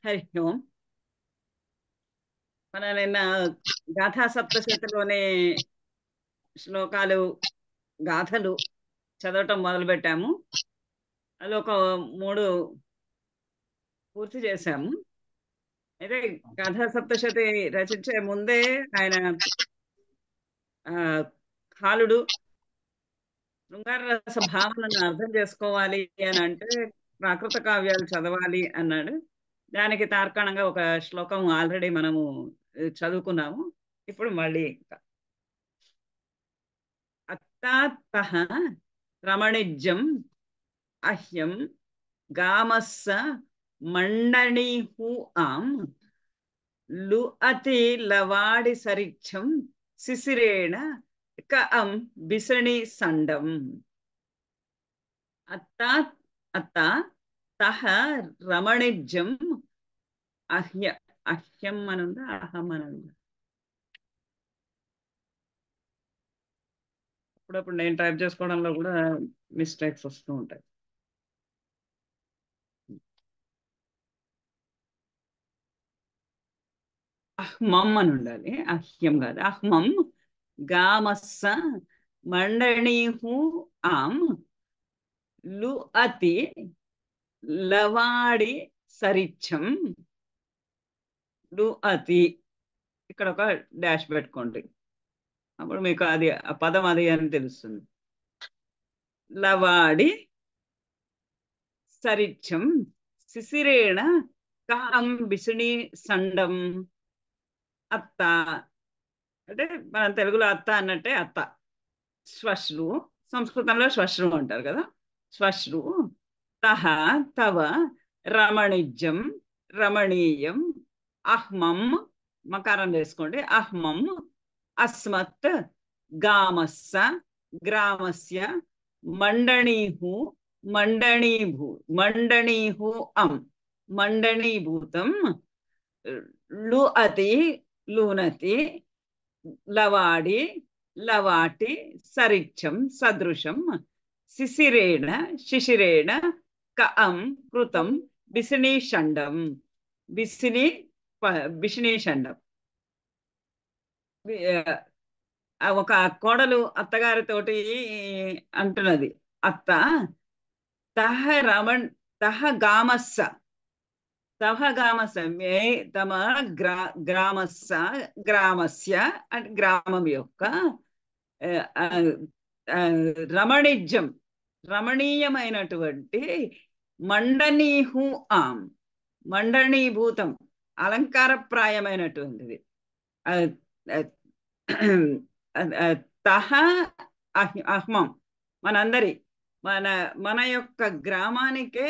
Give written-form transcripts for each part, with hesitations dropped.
హరి ఓం. మన నిన్న గాథా సప్తశతిలోని శ్లోకాలు గాథలు చదవటం మొదలు పెట్టాము. అది ఒక 3 పూర్తి చేశాము. అయితే గాథా సప్తశతి రచించే ముందే ఆయన కాలుడు శృంగార రస భావనను అర్థం చేసుకోవాలి అని అంటే ప్రాకృత కావ్యాలు చదవాలి అన్నాడు. దానికి తార్కాణంగా ఒక శ్లోకం ఆల్రెడీ మనము చదువుకున్నాము. ఇప్పుడు మళ్ళీ అత్తాత్తః రమణిజ్యం అహ్యం గామస్స మండణీహు ఆం లు అతి లవాడి సరిచ్చం శిశిరేణ కం బిసణి సండం. అత్తా అత్త తహ రమణిజ్యం అహ్యం అనుందా అహం అనుందా? అప్పుడప్పుడు నేను టైప్ చేసుకోవడంలో కూడా మిస్టేక్స్ వస్తూ ఉంటాయి. అహ్మం అని ఉండాలి, అహ్యం కాదు. అహ్మం గామస్స మండణీహు ఆం లు అతి లవాడి సరిచ్చం. లు అతి ఇక్కడ ఒక డాష్ పెట్టుకోండి, అప్పుడు మీకు అది ఆ పదం అది అని తెలుస్తుంది. లవాడి సరిచ్చం శిశిరేణ కాం బిసిణి సండం. అత్త అంటే మన తెలుగులో అత్త అన్నట్టే అత్త. శ్వశ్రు, సంస్కృతంలో శ్వశ్రు అంటారు కదా. శ్వశ్రు తహ తవ రమణిజ్యం రమణీయం అహ్మం మకారం వేసుకోండి. అహ్మం అస్మత్ గామస్స గ్రామస్య మండణీహు మండణీహు అం మండణీభూతం లు అతి లూనతి లవాడి లవాటి సరిచ్చం సదృశం శిశిరేణ కం కృతం బిసిని షండం. బిసిని షండం. ఒక కోడలు అత్తగారితోటి అంటున్నది, అత్త తహ తహ గామస్స మే తమ గ్రామస్య అంటే గ్రామం యొక్క రమణిజ్యం రమణీయమైనటువంటి మండనీహు ఆం మండనీభూతం అలంకారప్రాయమైనటువంటిది తహ అహ్మం మనందరి మన యొక్క గ్రామానికే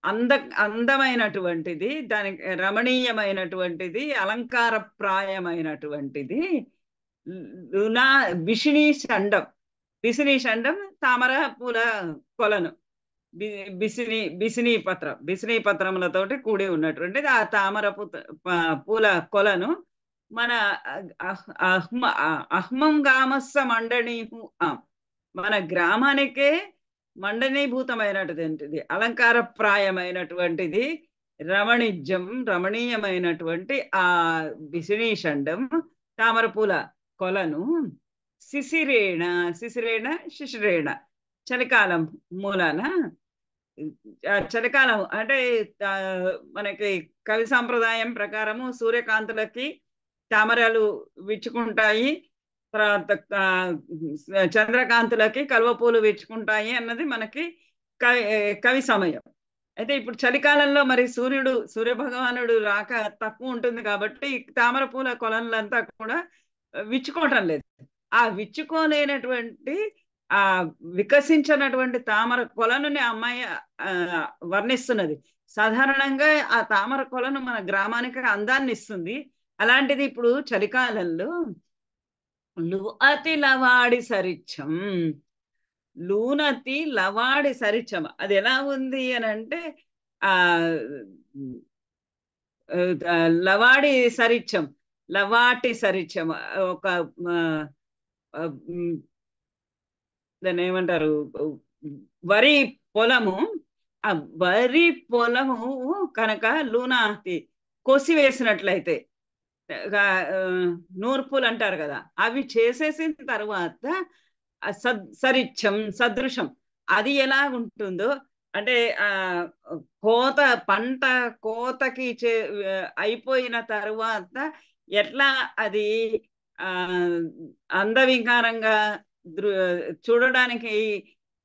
అందమైనటువంటిది, దానికి రమణీయమైనటువంటిది, అలంకారప్రాయమైనటువంటిది బిసిని షండం. బిసిని షండం తామర పూల కొలను, బిసిని పత్రములతోటి కూడి ఉన్నటువంటిది ఆ తామర పూల కొలను మన అహ్మం గామస్స మండనీహు మన గ్రామానికే మండనీభూతమైనటువంటిది, అలంకారప్రాయమైనటువంటిది, రమణీయమైనటువంటి ఆ బిసిని షండం తామరపూల కొలను శిశిరేణ చలికాలం మూలాన. చలికాలం అంటే మనకి కవి సాంప్రదాయం ప్రకారము సూర్యకాంతులకి తామరలు విచ్చుకుంటాయి, తర్వాత చంద్రకాంతులకి కలువ పూలు విచ్చుకుంటాయి అన్నది మనకి కవి సమయం. అయితే ఇప్పుడు చలికాలంలో మరి సూర్యభగవానుడు రాక తక్కువ ఉంటుంది కాబట్టి తామర పూల కొలనులంతా కూడా విచ్చుకోవటం లేదు. ఆ విచ్చుకోలేనటువంటి ఆ వికసించినటువంటి తామర కొలనుని అమ్మాయి వర్ణిస్తున్నది. సాధారణంగా ఆ తామర కొలను మన గ్రామానికి అందాన్ని ఇస్తుంది. అలాంటిది ఇప్పుడు చలికాలంలో లూనతి లవాడి సరిచ్చం, లూనతి లవాడి సరిచ్చం అది ఎలా ఉంది అని అంటే ఆ లవాడి సరిచ్చం, లవాటి సరిచ్చం ఒక దాన్ని ఏమంటారు, వరి పొలము. ఆ వరి పొలము కనుక లూనాతి కోసివేసినట్లయితే నూర్పులు అంటారు కదా, అవి చేసేసిన తర్వాత సరిచ్చం సదృశం అది ఎలా ఉంటుందో అంటే ఆ కోత పంట కోతకి అయిపోయిన తర్వాత ఎట్లా అది ఆ అందవికారంగా చూడడానికి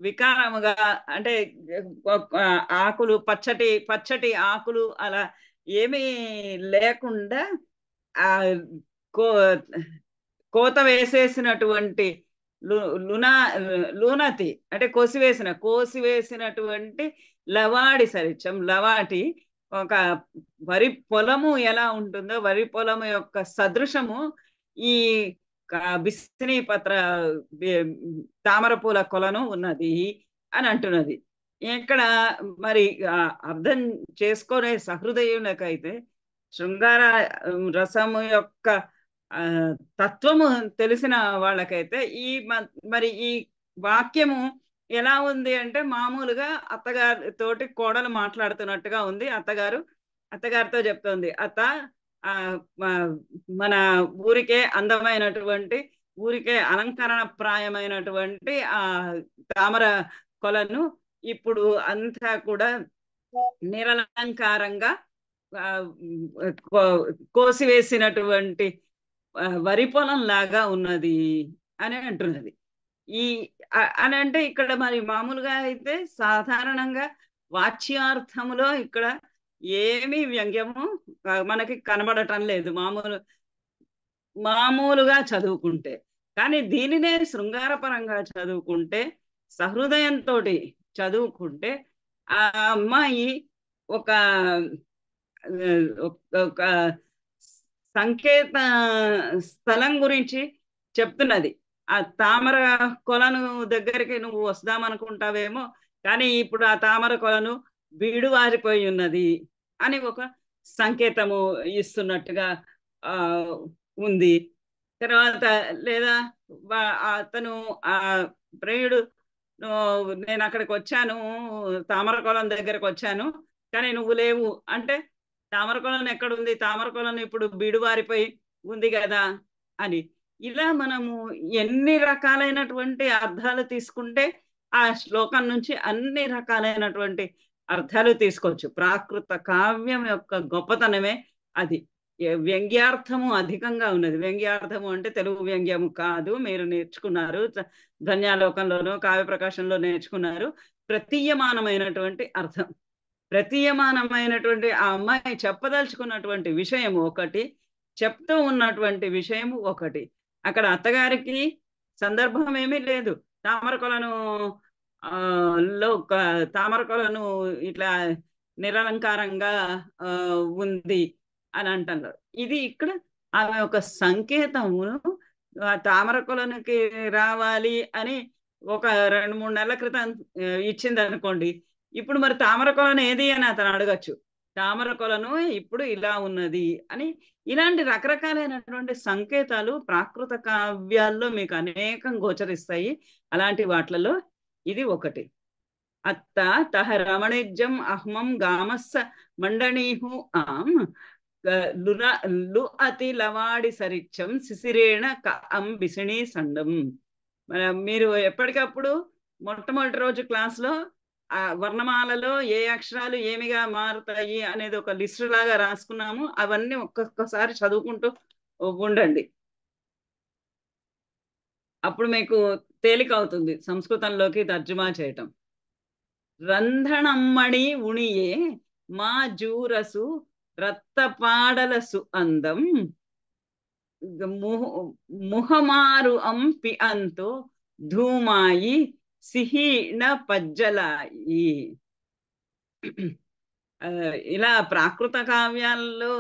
వికారముగా అంటే ఆకులు పచ్చటి పచ్చటి ఆకులు అలా ఏమీ లేకుండా ఆ కో కోత వేసేసినటువంటి లునా లూనతి అంటే కోసివేసినటువంటి లవాడి సరిచం లవాటి ఒక వరి పొలము ఎలా ఉంటుందో వరి పొలము యొక్క సదృశము ఈ బిసిని పత్ర తామర పూల కొలను ఉన్నది అని అంటున్నది. ఇక్కడ మరి అర్థం చేసుకునే సహృదయులకైతే శృంగార రసము యొక్క తత్వము తెలిసిన వాళ్ళకైతే మరి ఈ వాక్యము ఎలా ఉంది అంటే మామూలుగా అత్తగారితోటి కోడలు మాట్లాడుతున్నట్టుగా ఉంది. అత్తగారితో చెప్తోంది, అత్త మన ఊరికే అందమైనటువంటి ఊరికే అలంకరణ ప్రాయమైనటువంటి ఆ తామర కొలను ఇప్పుడు అంతా కూడా నిరలంకారంగా కోసివేసినటువంటి వరి పొలం లాగా ఉన్నది అని అంటున్నది. ఈ అని అంటే ఇక్కడ మరి మామూలుగా అయితే సాధారణంగా వాచ్యార్థములో ఇక్కడ ఏమీ వ్యంగ్యము మనకి కనబడటం లేదు మామూలుగా చదువుకుంటే. కానీ దీనినే శృంగారపరంగా చదువుకుంటే, సహృదయంతో చదువుకుంటే ఆ అమ్మాయి ఒక ఒక సంకేత స్థలం గురించి చెప్తున్నది. ఆ తామర కొలను దగ్గరికి నువ్వు వస్తామనుకుంటావేమో, కానీ ఇప్పుడు ఆ తామర కొలను బీడువారిపోయి ఉన్నది అని ఒక సంకేతము ఇస్తున్నట్టుగా ఉంది. తర్వాత లేదా అతను ఆ ప్రియుడు నేను అక్కడికి వచ్చాను, తామర కొలం దగ్గరకు వచ్చాను, కానీ నువ్వు లేవు అంటే తామర కొలను ఎక్కడుంది, తామర కొలను ఇప్పుడు బీడువారిపోయి ఉంది కదా అని. ఇలా మనము ఎన్ని రకాలైనటువంటి అర్థాలు తీసుకుంటే ఆ శ్లోకం నుంచి అన్ని రకాలైనటువంటి అర్థాలు తీసుకోవచ్చు. ప్రాకృత కావ్యం యొక్క గొప్పతనమే అది. వ్యంగ్యార్థము అధికంగా ఉన్నది. వ్యంగ్యార్థము అంటే తెలుగు వ్యంగ్యము కాదు, మీరు నేర్చుకున్నారు ధన్యాలోకంలోనూ కావ్య ప్రకాశంలో నేర్చుకున్నారు. ప్రతీయమానమైనటువంటి అర్థం, ప్రతీయమానమైనటువంటి ఆ అమ్మాయి చెప్పదలుచుకున్నటువంటి విషయము ఒకటి, చెప్తూ ఉన్నటువంటి విషయము ఒకటి. అక్కడ అత్తగారికి సందర్భం ఏమీ లేదు. తామర కొలను తామర కొలను ఇట్లా నిరలంకారంగా ఉంది అని అంటున్నారు. ఇది ఇక్కడ ఆమె ఒక సంకేతమును తామర కొలనుకి రావాలి అని ఒక 2-3 నెలల క్రితం ఇచ్చింది అనుకోండి, ఇప్పుడు మరి తామర కొలను ఏది అని అతను అడగచ్చు. తామర కొలను ఇప్పుడు ఇలా ఉన్నది అని. ఇలాంటి రకరకాలైనటువంటి సంకేతాలు ప్రాకృత కావ్యాల్లో మీకు అనేకం గోచరిస్తాయి. అలాంటి వాట్లలో ఇది ఒకటి. అత్త తహ రమణిజ్యం అహ్మం గామస్స మండనీహు ఆం లు అతి లవాడి సరిచ్చం శిశిరేణ కం బిసిణి సండం. మీరు ఎప్పటికప్పుడు మొట్టమొదటి రోజు క్లాస్లో ఆ వర్ణమాలలో ఏ అక్షరాలు ఏమిగా మారుతాయి అనేది ఒక లిస్టు లాగా రాసుకున్నాము. అవన్నీ ఒక్కొక్కసారి చదువుకుంటూ ఉండండి, అప్పుడు మీకు తేలిక అవుతుంది సంస్కృతంలోకి తర్జుమా చేయటం. రంధణమ్మణి ఉణియే మా జూరసు రత్తపాడలసు అందం ముహమారు అంపి అంతో ధూమాయి సిహీణ పజ్జలాయి. ఇలా ప్రాకృత కావ్యాల్లో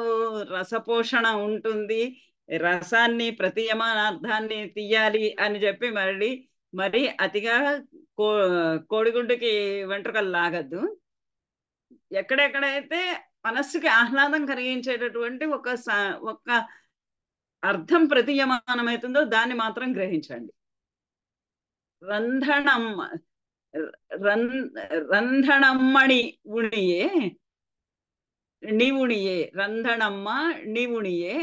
రసపోషణ ఉంటుంది. రసాన్ని ప్రతీయమానార్థాన్ని తీయాలి అని చెప్పి మరి అతిగా కోడిగుడ్డుకి వెంట్రుకలు లాగద్దు. ఎక్కడెక్కడైతే మనస్సుకి ఆహ్లాదం కలిగించేటటువంటి ఒక అర్థం ప్రతీయమానమవుతుందో దాన్ని మాత్రం గ్రహించండి. రంధణం ರಂಧಣಮ್ಮಣಿ ಉಣಿಯೇ ನಿವುಣಿಯೇ ರಂಧಣಮ್ಮ ನಿವುಣಿಯೇ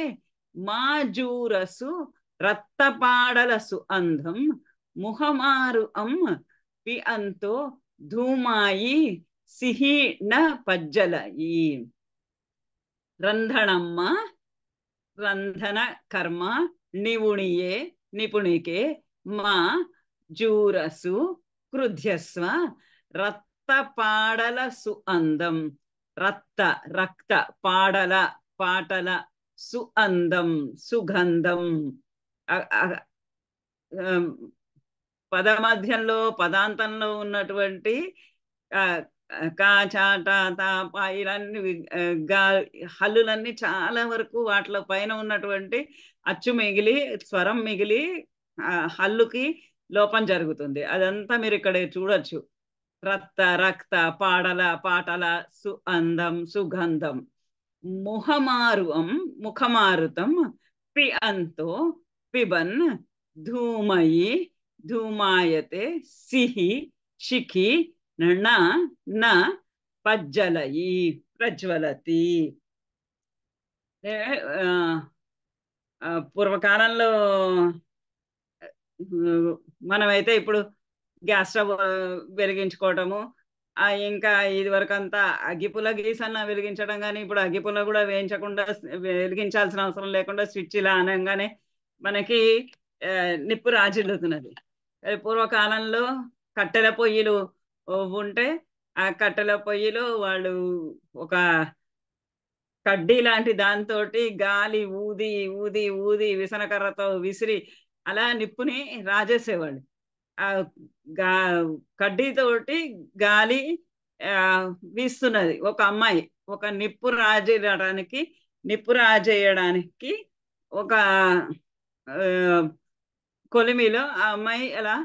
మాజూరసు రత్తపాడలసు అందం ముహమారు పి అంతో ధూమాయి సిహిణ పజ్జలయి. రంధణమ్మ రంధన కర్మ నివుణియే నిపుణికే మా జూరసు క్రుధ్యస్వ రక్తపాడలసు అందం రక్త రక్త పాడల పాటల సుఅందం సుగంధం. పదమధ్యంలో పదాంతంలో ఉన్నటువంటి కాచాట తాప ఇలాన్ని హల్లులన్నీ చాలా వరకు వాటిలో పైన ఉన్నటువంటి అచ్చు మిగిలి స్వరం మిగిలి హల్లుకి లోపం జరుగుతుంది. అదంతా మీరు ఇక్కడ చూడొచ్చు. రక్త రక్త పాడల పాటల సుఅందం సుగంధం. ముఖమారుతం పి అంతో పిబన్ ధూమయి ధూమాయతే సిహి శిఖి న పజ్జలయి ప్రజ్వలతి. పూర్వకాలంలో మనమైతే ఇప్పుడు గ్యాస్ స్టవ్ వెలిగించుకోవటము, ఇంకా ఇది వరకు అంతా అగ్గిపుల్ల గీసన్న వెలిగించడం, కానీ ఇప్పుడు అగ్గిపుల్ల కూడా వేయించకుండా వెలిగించాల్సిన అవసరం లేకుండా స్విచ్ ఇలా అనగానే మనకి నిప్పు రాజిల్లుతున్నది. పూర్వకాలంలో కట్టెల పొయ్యిలు ఉంటే ఆ కట్టెల పొయ్యిలో వాళ్ళు ఒక కడ్డీ లాంటి దాంతో గాలి ఊది ఊది ఊది విసనకర్రతో విసిరి అలా నిప్పుని రాజేసేవాళ్ళు. ఆ కడ్డీతోటి గాలి వీస్తున్నది. ఒక అమ్మాయి ఒక నిప్పు రాజేయడానికి ఒక కొలిమిలో ఆ అమ్మాయి అలా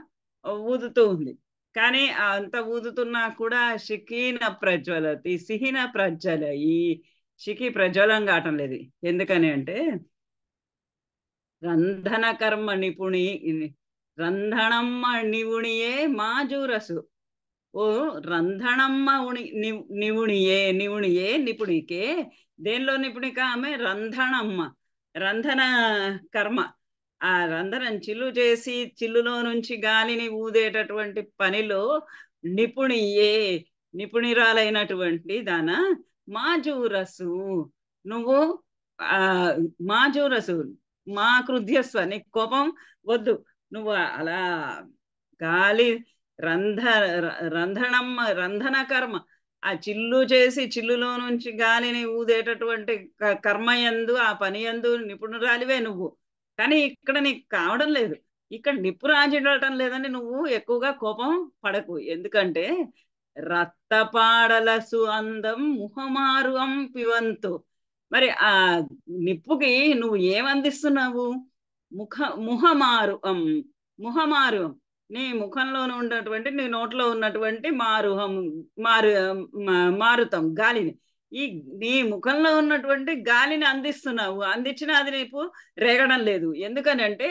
ఊదుతూ ఉంది. కానీ అంత ఊదుతున్నా కూడా శిఖీన ప్రజ్వలతి సిహిన ప్రజ్వలయి శిఖి ప్రజ్వలం కావటం లేదు. ఎందుకని అంటే రంధన కర్మ నిపుణి రంధణమ్మ నివుణియే మాజూరసు. ఓ రంధణమ్మ నివుణియే నిపుణికే. దేనిలో నిపుణిక ఆమె? రంధణమ్మ రంధన కర్మ. ఆ రంధనం చిల్లు చేసి చిల్లులో నుంచి గాలిని ఊదేటటువంటి పనిలో నిపుణురాలైనటువంటి దాన మాజూరసు నువ్వు మాజూరసు మా కృధ్యస్వ నీ కోపం వద్దు. నువ్వు అలా గాలి రంధన కర్మ ఆ చిల్లు చేసి చిల్లులో నుంచి గాలిని ఊదేటటువంటి కర్మయందు ఆ పని యందు నిపుణురాలివే నువ్వు. కానీ ఇక్కడ నీకు కావడం లేదు, ఇక్కడ నిప్పు రాజడం లేదని నువ్వు ఎక్కువగా కోపం పడకు. ఎందుకంటే రక్తపాడలసు అందం ముహమారు పివంతు. మరి ఆ నిప్పుకి నువ్వు ఏమందిస్తున్నావు? ముహమారు నీ ముఖంలో ఉన్నటువంటి నీ నోట్లో ఉన్నటువంటి మారుతం గాలిని, ఈ నీ ముఖంలో ఉన్నటువంటి గాలిని అందిస్తున్నావు. అందించినా అది నీకు రేగడం లేదు. ఎందుకనంటే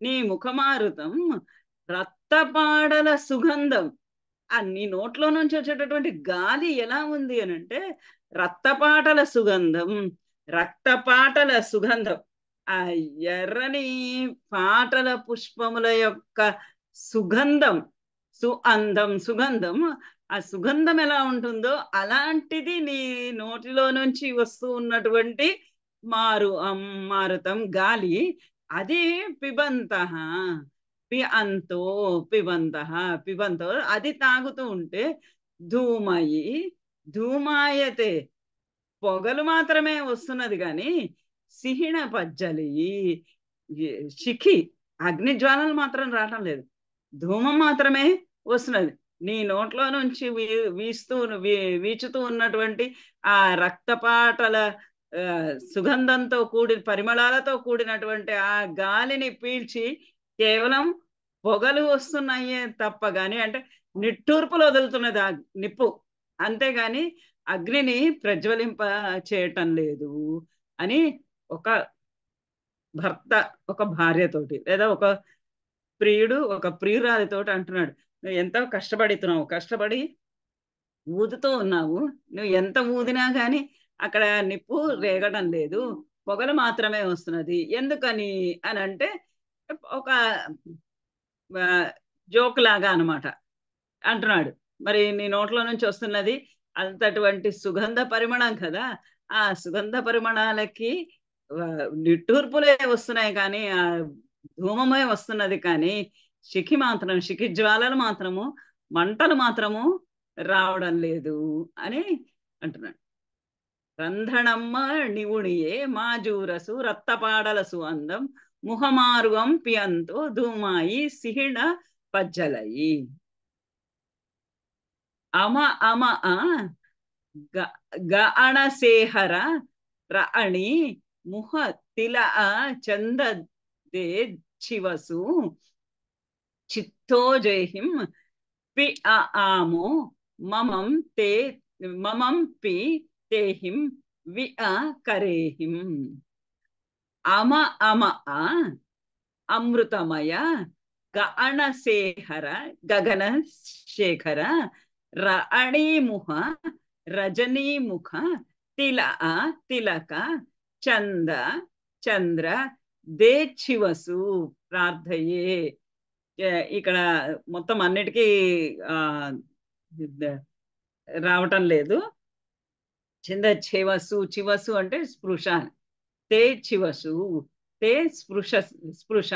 నీ ముఖమారుతం రక్తపాడల సుగంధం. నీ నోట్లో నుంచి వచ్చేటటువంటి గాలి ఎలా ఉంది అని అంటే రక్తపాటల సుగంధం. ఆ ఎర్రని పాటల పుష్పముల యొక్క సుగంధం సుగంధం. ఆ సుగంధం ఎలా ఉంటుందో అలాంటిది నీ నోటిలో నుంచి వస్తూ ఉన్నటువంటి మారుతం గాలి. అది పిబంతో అది తాగుతూ ఉంటే ధూమాయతే పొగలు మాత్రమే వస్తున్నది, కానీ సిహిణ పజ్జలి శిఖి అగ్ని జ్వాలలు మాత్రం రావటం లేదు, ధూమం మాత్రమే వస్తున్నది. నీ నోట్లో నుంచి వీచుతూ ఉన్నటువంటి ఆ రక్తపాటల సుగంధంతో పరిమళాలతో కూడినటువంటి ఆ గాలిని పీల్చి కేవలం పొగలు వస్తున్నాయే తప్ప గాని, అంటే నిట్టూర్పులు వదులుతున్నది ఆ నిప్పు, అంతేగాని అగ్నిని ప్రజ్వలింప చేయటం లేదు అని ఒక భర్త ఒక భార్యతోటి లేదా ఒక ప్రియుడు ఒక ప్రియురాలితోటి అంటున్నాడు. నువ్వు ఎంతో కష్టపడుతున్నావు, కష్టపడి ఊదుతూ ఉన్నావు. నువ్వు ఎంత ఊదినా కానీ అక్కడ నిప్పు రేగడం లేదు, పొగలు మాత్రమే వస్తున్నది, ఎందుకని అని అంటే ఒక జోక్ లాగా అనమాట అంటున్నాడు. మరి నీ నోట్లో నుంచి వస్తున్నది అంతటువంటి సుగంధ పరిమళం కదా, ఆ సుగంధ పరిమళాలకి నిట్టూర్పులే వస్తున్నాయి కానీ ఆ ధూమమే వస్తున్నది కానీ శిఖి జ్వాలలు మాత్రము, మంటలు మాత్రము రావడం లేదు అని అంటున్నాడు. రంధణమ్మ నివుడియే మాజూరసు రత్తపాడలసు అందం ముఖమారుగం పియంతో ధూమాయి సిహిణ పజ్జలయి. అమ అమ ఆ గణసేహర రఅణి ముహ తిల చంద దే చివసు చిత్తో జైహిం పి ఆమో మమం తే మమం పి తేహిం వి కరేహిం. అమ అమ అమృతమయ గణశేఖర గగన శేఖర రఅణీముఖ రజనీముఖ తిల తిలక చంద చంద్ర దేచ్చివసు ప్రార్థయే. ఇక్కడ మొత్తం అన్నిటికీ రావటం లేదు. చింద చివసు, చివసు అంటే స్పృశ, తే చివసు, తే స్పృశ స్పృశ,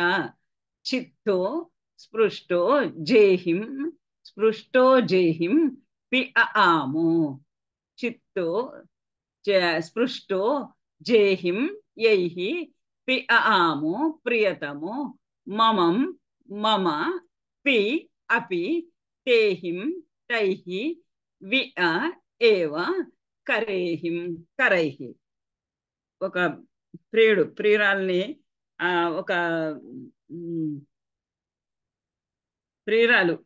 చిత్తో స్పృష్టో జేహిం, స్పృష్టో జేహిం పి ఆమో, చిత్తో స్పృష్టో జేహిం యైహి పి ఆమో ప్రియతమో మమం మమ పి అపి తేహిం తైహి వి ఏవ కరేహిం కరైహి. ఒక ప్రియుడు ప్రియురాల్ని ఒక ప్రియురాలు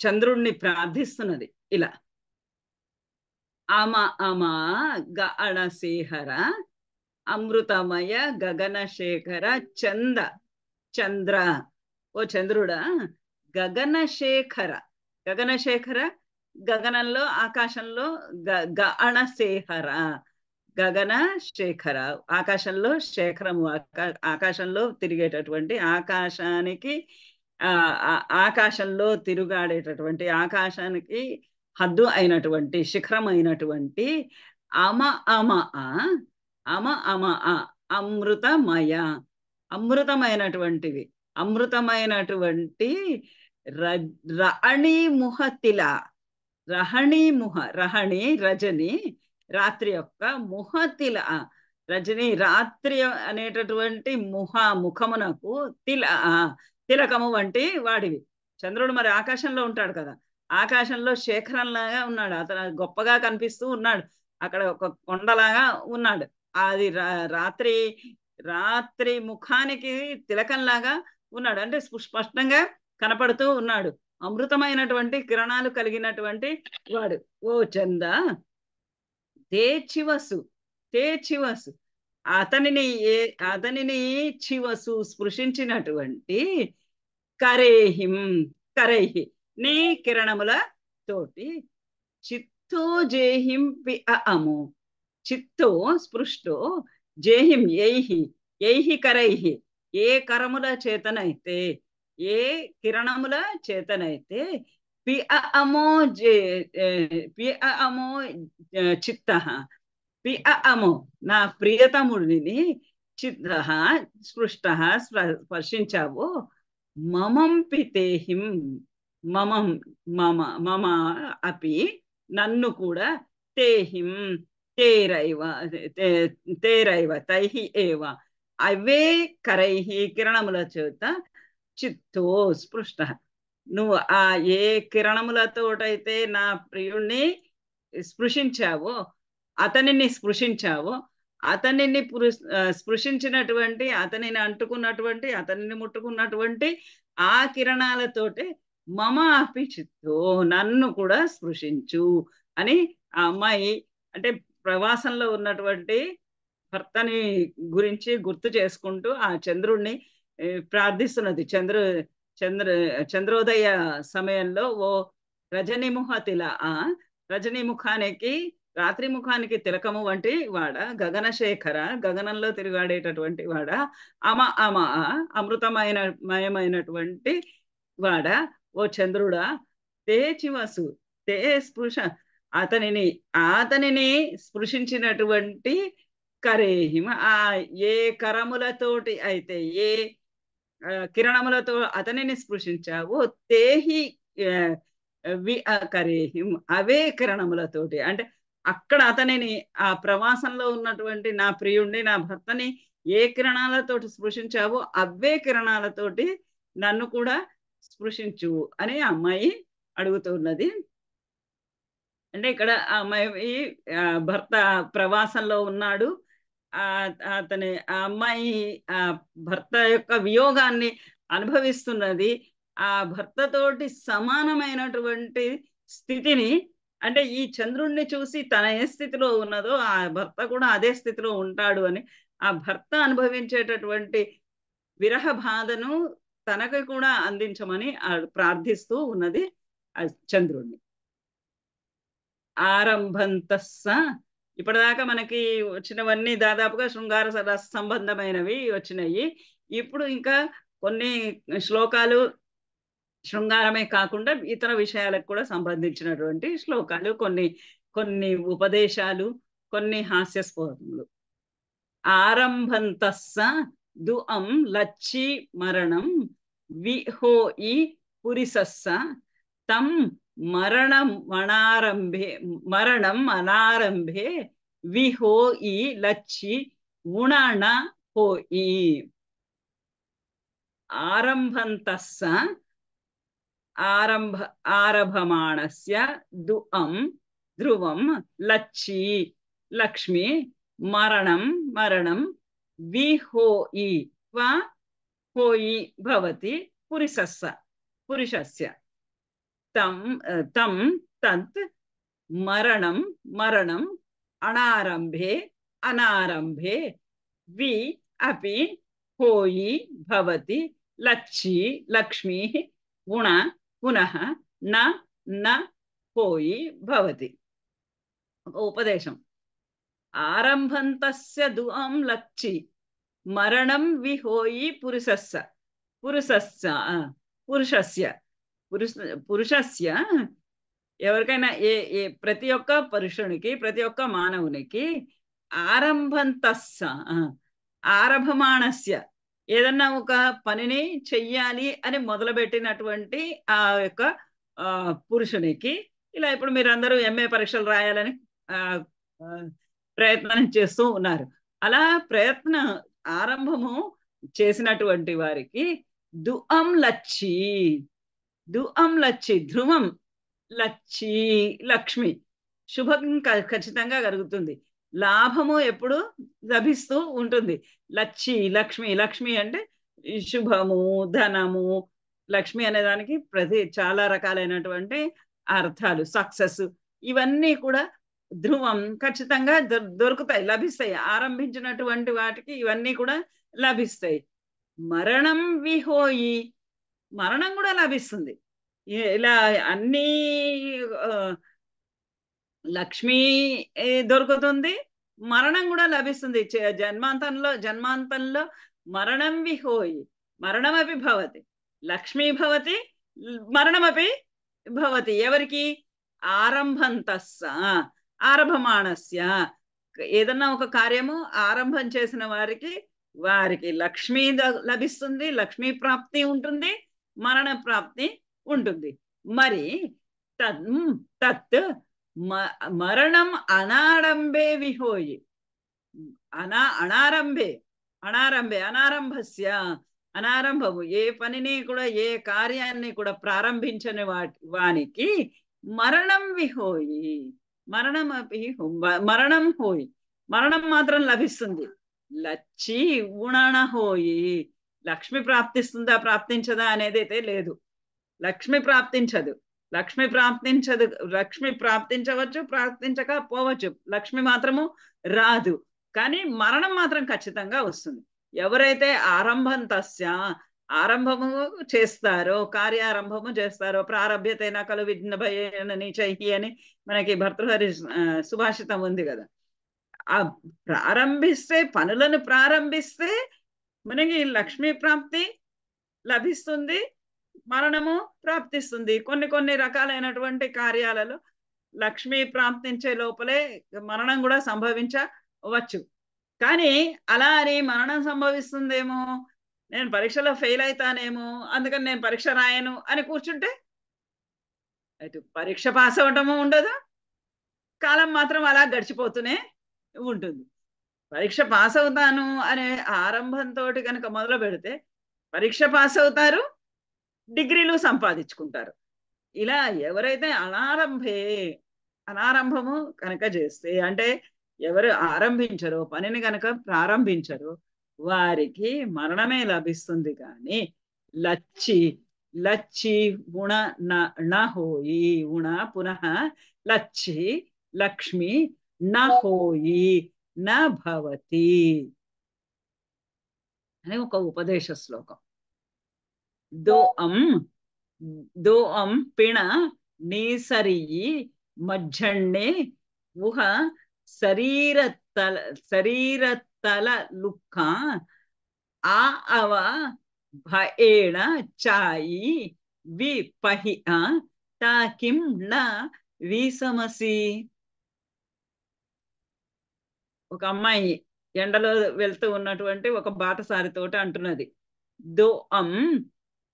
చంద్రుణ్ణి ప్రార్థిస్తున్నది ఇలా. అమ అమ గణశేఖర అమృతమయ గగనశేఖర చంద చంద్ర, ఓ చంద్రుడా, గగనశేఖర, గగనశేఖర గగనంలో ఆకాశంలో గణశేఖర, గగన శేఖర ఆకాశంలో శేఖరము, ఆకాశంలో తిరిగేటటువంటి ఆకాశానికి ఆకాశంలో తిరుగాడేటటువంటి ఆకాశానికి హద్దు అయినటువంటి శిఖరం అయినటువంటి అమ అమ అమ అమ అమృతమయ, అమృతమైనటువంటివి, అమృతమైనటువంటి రహణి ముహతిల, రహణి ముహ, రహణి రజని రాత్రి యొక్క ముహతిల, రజని రాత్రి అనేటటువంటి ముఖమునకు తిలకము వంటి వాడివి. చంద్రుడు మరి ఆకాశంలో ఉంటాడు కదా, ఆకాశంలో శేఖరంలాగా ఉన్నాడు, అతను గొప్పగా కనిపిస్తూ ఉన్నాడు, అక్కడ ఒక కొండలాగా ఉన్నాడు. అది రాత్రి రాత్రి ముఖానికి తిలకంలాగా ఉన్నాడు, అంటే స్పష్టంగా కనపడుతూ ఉన్నాడు, అమృతమైనటువంటి కిరణాలు కలిగినటువంటి వాడు. ఓ చంద తే చివసు, తే చివసు అతనిని అతనిని చివసు స్పృశించినటువంటి కరేహిం కరైహి నీ కిరణముల తోటి చిత్తో జేహిం పి అము, చిత్తో స్పృష్టో జేహిం యైహి, యైహి కరైహి ఏ కరముల చేతనైతే, ఏ కిరణముల చేతనైతే పి అమో పి అమో చిత్త, పి అమో నా ప్రియతముడిని చిత్త స్పృష్ట స్పర్శించావు, మమం పితేహిం మమం మమ మమ అపి నన్ను కూడా తేహిం తేరైవ తేరైవ తైహి ఏవ అవే కరైహి కిరణముల చేత చిత్తో స్పృష్ట, నువ్వు ఆ ఏ కిరణములతోటైతే నా ప్రియుణ్ణి స్పృశించావో, అతనిని స్పృశించావో, అతనిని స్పృశించినటువంటి, అతనిని అంటుకున్నటువంటి, అతనిని ముట్టుకున్నటువంటి ఆ కిరణాలతోటి మమ అపి చిత్తో నన్ను కూడా స్పృశించు అని ఆ అమ్మాయి అంటే ప్రవాసంలో ఉన్నటువంటి భర్తని గురించి గుర్తు చేసుకుంటూ ఆ చంద్రుణ్ణి ప్రార్థిస్తున్నది. చంద్ర చంద్రోదయ సమయంలో ఓ రజనిముఖ రజనిముఖానికి రాత్రి ముఖానికి తిలకము వంటి వాడ, గగనశేఖర గగనంలో తిరుగాడేటటువంటి వాడ, అమృతమైన మయమైనటువంటి వాడ, ఓ చంద్రుడా, తే చివసు, తే స్పృశ, అతనిని స్పృశించినటువంటి కరేహిమ, ఏ కరములతోటి అయితే, ఏ కిరణములతో అతనిని స్పృశించావో, తేహి కరేహిం, అవే కిరణములతోటి, అంటే అక్కడ అతనిని, ఆ ప్రవాసంలో ఉన్నటువంటి నా ప్రియుణ్ణి, నా భర్తని ఏ కిరణాలతోటి స్పృశించావో అవే కిరణాలతోటి నన్ను కూడా స్పృశించు అని ఆ అమ్మాయి అడుగుతున్నది. అంటే ఇక్కడ ఆ అమ్మాయి భర్త ప్రవాసంలో ఉన్నాడు, అతని ఆ అమ్మాయి ఆ భర్త యొక్క వియోగాన్ని అనుభవిస్తున్నది. ఆ భర్తతోటి సమానమైనటువంటి స్థితిని, అంటే ఈ చంద్రుణ్ణి చూసి తన ఏ స్థితిలో ఉన్నదో ఆ భర్త కూడా అదే స్థితిలో ఉంటాడు అని, ఆ భర్త అనుభవించేటటువంటి విరహ బాధను తనకు కూడా అందించమని ప్రార్థిస్తూ ఉన్నది ఆ చంద్రుణ్ణి. ఆరంభంతస్స, ఇప్పటిదాకా మనకి వచ్చినవన్నీ దాదాపుగా శృంగార రస సంబంధమైనవి వచ్చినాయి. ఇప్పుడు ఇంకా కొన్ని శ్లోకాలు శృంగారమే కాకుండా ఇతర విషయాలకు కూడా సంబంధించినటువంటి శ్లోకాలు, కొన్ని ఉపదేశాలు, కొన్ని హాస్యస్ఫోరములు. ఆరంభంతస్స దుఅం లచ్చి మరణం విహోయి పురిసస్స తం మరణం అనారంభే విహోయి లచ్చి ఉణణ హోయి. ఆరంభంతస్స ఆరభమాణస్య దుఅం ధ్రువం లచ్చి లక్ష్మి మరణం విహోయి హోయి భవతి పురుషస్య తం తత్ మరణం అనారంభే వి అపి హోయి భవతి లక్ష్మి గుణ పునః న హోయి భవతి. ఒక ఉపదేశం. ఆరంభంతస్య దుఅం లచ్చి మరణం విహోయి పురుషస్య ఎవరికైనా ప్రతి ఒక్క పురుషునికి, ప్రతి ఒక్క మానవునికి ఆరంభమాణస్య ఏదన్నా ఒక పనిని చెయ్యాలి అని మొదలుపెట్టినటువంటి ఆ యొక్క పురుషునికి, ఇలా ఇప్పుడు మీరందరూ ఎంఏ పరీక్షలు రాయాలని ప్రయత్నం చేస్తూ ఉన్నారు. అలా ఆరంభము చేసినటువంటి వారికి దుఅం లచ్చి, ధ్రువం లచ్చి లక్ష్మి, శుభం ఖచ్చితంగా కలుగుతుంది, లాభము ఎప్పుడు లభిస్తూ ఉంటుంది. లక్ష్మి అంటే శుభము, ధనము. లక్ష్మి అనే దానికి చాలా రకాలైనటువంటి అర్థాలు, సక్సెస్, ఇవన్నీ కూడా ధ్రువం ఖచ్చితంగా దొరుకుతాయి, లభిస్తాయి. ఆరంభించినటువంటి వాటికి ఇవన్నీ కూడా లభిస్తాయి. మరణం విహోయి, మరణం కూడా లభిస్తుంది. ఇలా అన్ని లక్ష్మి దొరుకుతుంది, మరణం కూడా లభిస్తుంది. జన్మాంతంలో మరణం విహోయి, మరణమపి భవతి, లక్ష్మీ భవతి, మరణమపి భవతి. ఎవరికి? ఆరంభంతస్స ఆరంభమాణస్య, ఏదన్నా ఒక కార్యము ఆరంభం చేసిన వారికి లక్ష్మీ లభిస్తుంది, లక్ష్మీ ప్రాప్తి ఉంటుంది, మరణ ప్రాప్తి ఉంటుంది. మరి తత్ మరణం అనారంభే విహోయి, అనారంభము ఏ పనిని కూడా, ఏ కార్యాన్ని కూడా ప్రారంభించని వానికి మరణం విహోయి, మరణం హోయి, మరణం మాత్రం లభిస్తుంది. లచ్చి ఉణణ హోయి, లక్ష్మి ప్రాప్తిస్తుందా ప్రాప్తించదా అనేది అయితే లేదు. లక్ష్మి ప్రాప్తించదు, లక్ష్మి ప్రాప్తించవచ్చు, ప్రాప్తించకపోవచ్చు, లక్ష్మి మాత్రము రాదు. కానీ మరణం మాత్రం ఖచ్చితంగా వస్తుంది. ఎవరైతే ఆరంభంతస్య ఆరంభము చేస్తారో, కార్యారంభము చేస్తారో, ప్రారభ్యతైనా కలు విఘ్న భయేనని చైహి అని మనకి భర్తృహరి సుభాషితం ఉంది కదా. ఆ ప్రారంభిస్తే, పనులను ప్రారంభిస్తే మనకి లక్ష్మీ ప్రాప్తి లభిస్తుంది, మరణము ప్రాప్తిస్తుంది. కొన్ని కొన్ని రకాలైనటువంటి కార్యాలలో లక్ష్మి ప్రాప్తించే లోపలే మరణం కూడా సంభవించవచ్చు. కానీ అలా అని మరణం సంభవిస్తుందేమో, నేను పరీక్షలో ఫెయిల్ అవుతానేమో, అందుకని నేను పరీక్ష రాయను అని కూర్చుంటే అటు పరీక్ష పాస్ అవ్వటము ఉండదు, కాలం మాత్రం అలా గడిచిపోతూనే ఉంటుంది. పరీక్ష పాస్ అవుతాను అనే ఆరంభంతో కనుక మొదలు పెడితే పరీక్ష పాస్ అవుతారు, డిగ్రీలు సంపాదించుకుంటారు. ఇలా ఎవరైతే అనారంభము కనుక చేస్తే, అంటే ఎవరు ఆరంభించరో, పనిని కనుక ప్రారంభించరో వారికి మరణమే లభిస్తుంది. కానీ లచ్చి లచ్చి ఉణ నహోయి, ఉణ పునః లచ్చి లక్ష్మి నహోయి నభవతి అని ఒక ఉపదేశ శ్లోకం. దో అం పిణ నీసరియి మజ్జణ్ణే ఊహ శరీరతల లుక్క ఆ అవ భయేణ చాయి వి పహి తాకిం న వీసమసి. ఒక అమ్మాయి ఎండలో వెళ్తూ ఉన్నటువంటి ఒక బాటసారితోటి అంటున్నది, దో అం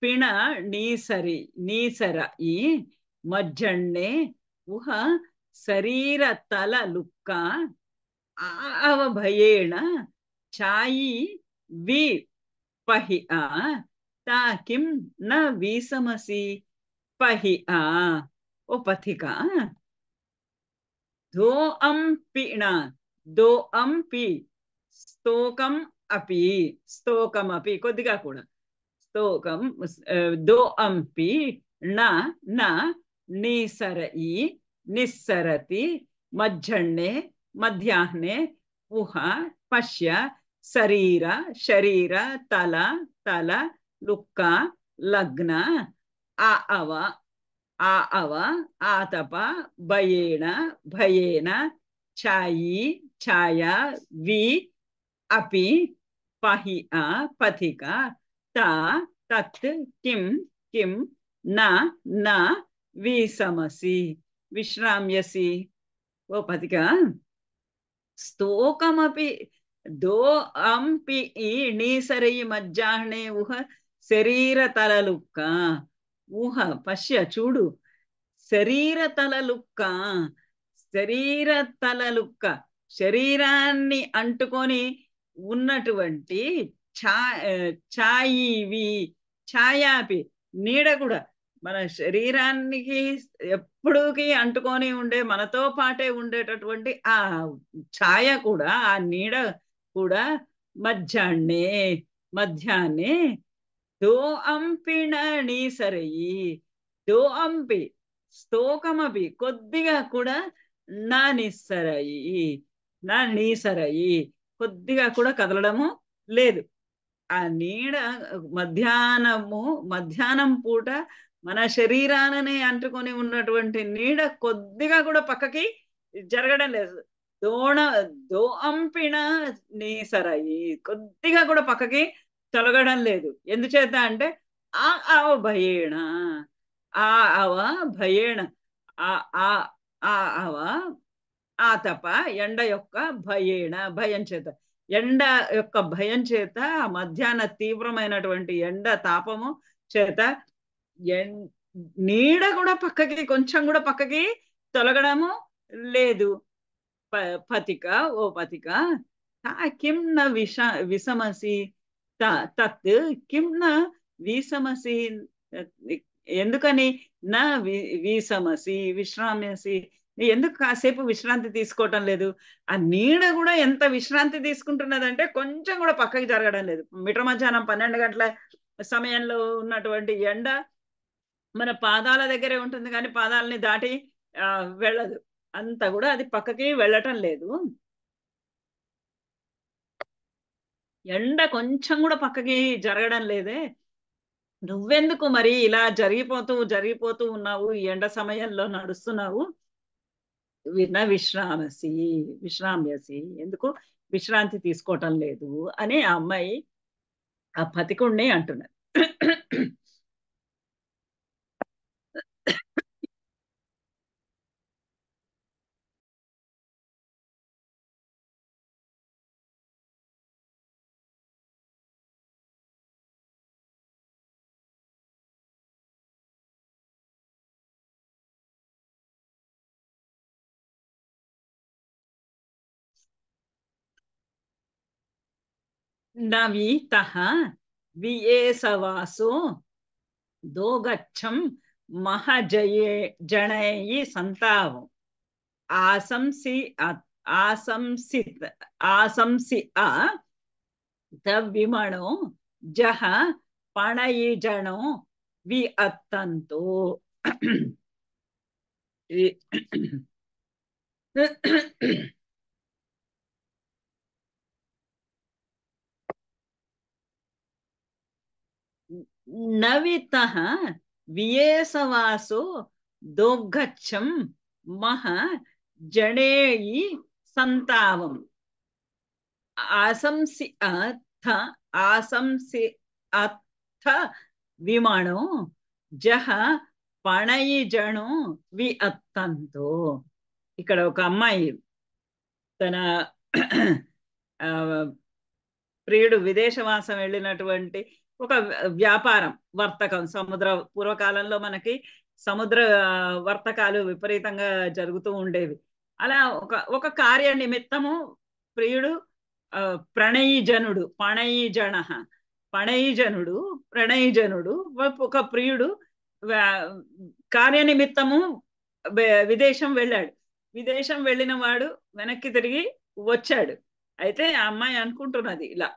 పిణ నీసర ఈ మజ్జణ్ణే ఊహ శరీర తల లుక్క ఆవ భయేణ ఛాయి వి పహి తాకిం న వీసమసి. పహి ఓ పథిక, దో అం పిణ, దో అం పి, స్తోకం అపి, స్తోకం అపి కొద్దిగా కూడా, స్తోకం దో అంపి న నీసరయి నిస్సరతి మధ్యాహ్నే మధ్యాహ్నే ఊహ పశ్య శరీర తల లుక్క లగ్న అవ ఆతప భయేన ఛాయ వి అపి పహి పథిక తత్ కిం న వీసమసి విశ్రామ్యసి. ఓ పథిక, స్తోకమపి దో అంపి నీసరయి మధ్యాహ్నే ఊహ శరీర తలలుక్క, ఊహ పశ్య చూడు, శరీర తలలుక్క, శరీరాన్ని అంటుకొని ఉన్నటువంటి ఛాయాపి నీడ కూడా, మన శరీరానికి ఎప్పుడుకి అంటుకొని ఉండే, మనతో పాటే ఉండేటటువంటి ఆ ఛాయ కూడా, ఆ నీడ కూడా మధ్యాహ్నే దో అంపిణ నీసరయి, దో అంపి స్తోకమపి కొద్దిగా కూడా నా నీసరయి కొద్దిగా కూడా కదలడము లేదు. ఆ నీడ మధ్యాహ్నం పూట మన శరీరాలని అంటుకొని ఉన్నటువంటి నీడ కొద్దిగా కూడా పక్కకి జరగడం లేదు. దో అంపిణ నీసరయి కొద్దిగా కూడా పక్కకి తొలగడం లేదు. ఎందుచేత అంటే ఆ అవ భయేణ, ఆ అవ భయేణ, ఆ అవ ఆతప ఎండ యొక్క భయం చేత, ఎండ యొక్క భయం చేత, మధ్యాహ్న తీవ్రమైనటువంటి ఎండ తాపము చేత నీడ కూడా పక్కకి కొంచెం కూడా పక్కకి తొలగడము లేదు. పథిక, ఓ పథిక, కిం న విసమసి తత్ కిం న వీసమసి, ఎందుకని నా వీసమసి విశ్రామ్యసి, ఎందుకు కాసేపు విశ్రాంతి తీసుకోవటం లేదు? ఆ నీడ కూడా ఎంత విశ్రాంతి తీసుకుంటున్నదంటే కొంచెం కూడా పక్కకి జరగడం లేదు. మిట్ట మధ్యాహ్నం 12 గంటల సమయంలో ఉన్నటువంటి ఎండ మన పాదాల దగ్గరే ఉంటుంది, కానీ పాదాలని దాటి వెళ్ళదు. అంత కూడా అది పక్కకి వెళ్ళటం లేదు. ఎండ కొంచెం కూడా పక్కకి జరగడం లేదే. నువ్వెందుకు మరి ఇలా జరిగిపోతూ జరిగిపోతూ ఉన్నావు, ఈ ఎండ సమయంలో నడుస్తున్నావు, విశ్రామసి విశ్రామ్యసి, ఎందుకు విశ్రాంతి తీసుకోవటం లేదు అని ఆ అమ్మాయి ఆ పతికుణ్ణి అంటున్నది. నవీతః వియేసవాసో దోగచ్చం మహజయే జనయి సంతావం ఆశంసి ఆశంసిత్ ఆశంసి ఆ విమణో జహ పణయిజణో వి అత్తంతో. నవితః వియేసవాసో దోగ్గచ్చం మహ జడేయి సంతావం ఆశంసి అర్థ ఆశంసి అర్థ విమణో జహ పణయి జణో వి అత్తంతో. ఇక్కడ ఒక అమ్మాయి తన ఆ, ప్రియుడు విదేశవాసం వెళ్ళినటువంటి ఒక వ్యాపారం వర్తకం, సముద్ర పూర్వకాలంలో మనకి సముద్ర వర్తకాలు విపరీతంగా జరుగుతూ ఉండేవి. అలా ఒక ఒక కార్య నిమిత్తము ప్రియుడు ప్రణయీజనుడు పణయీజన పణయీజనుడు ప్రణయీజనుడు ఒక ప్రియుడు కార్యనిమిత్తము విదేశం వెళ్ళాడు. విదేశం వెళ్ళిన వాడు వెనక్కి తిరిగి వచ్చాడు. అయితే ఆ అమ్మాయి అనుకుంటున్నది ఇలా,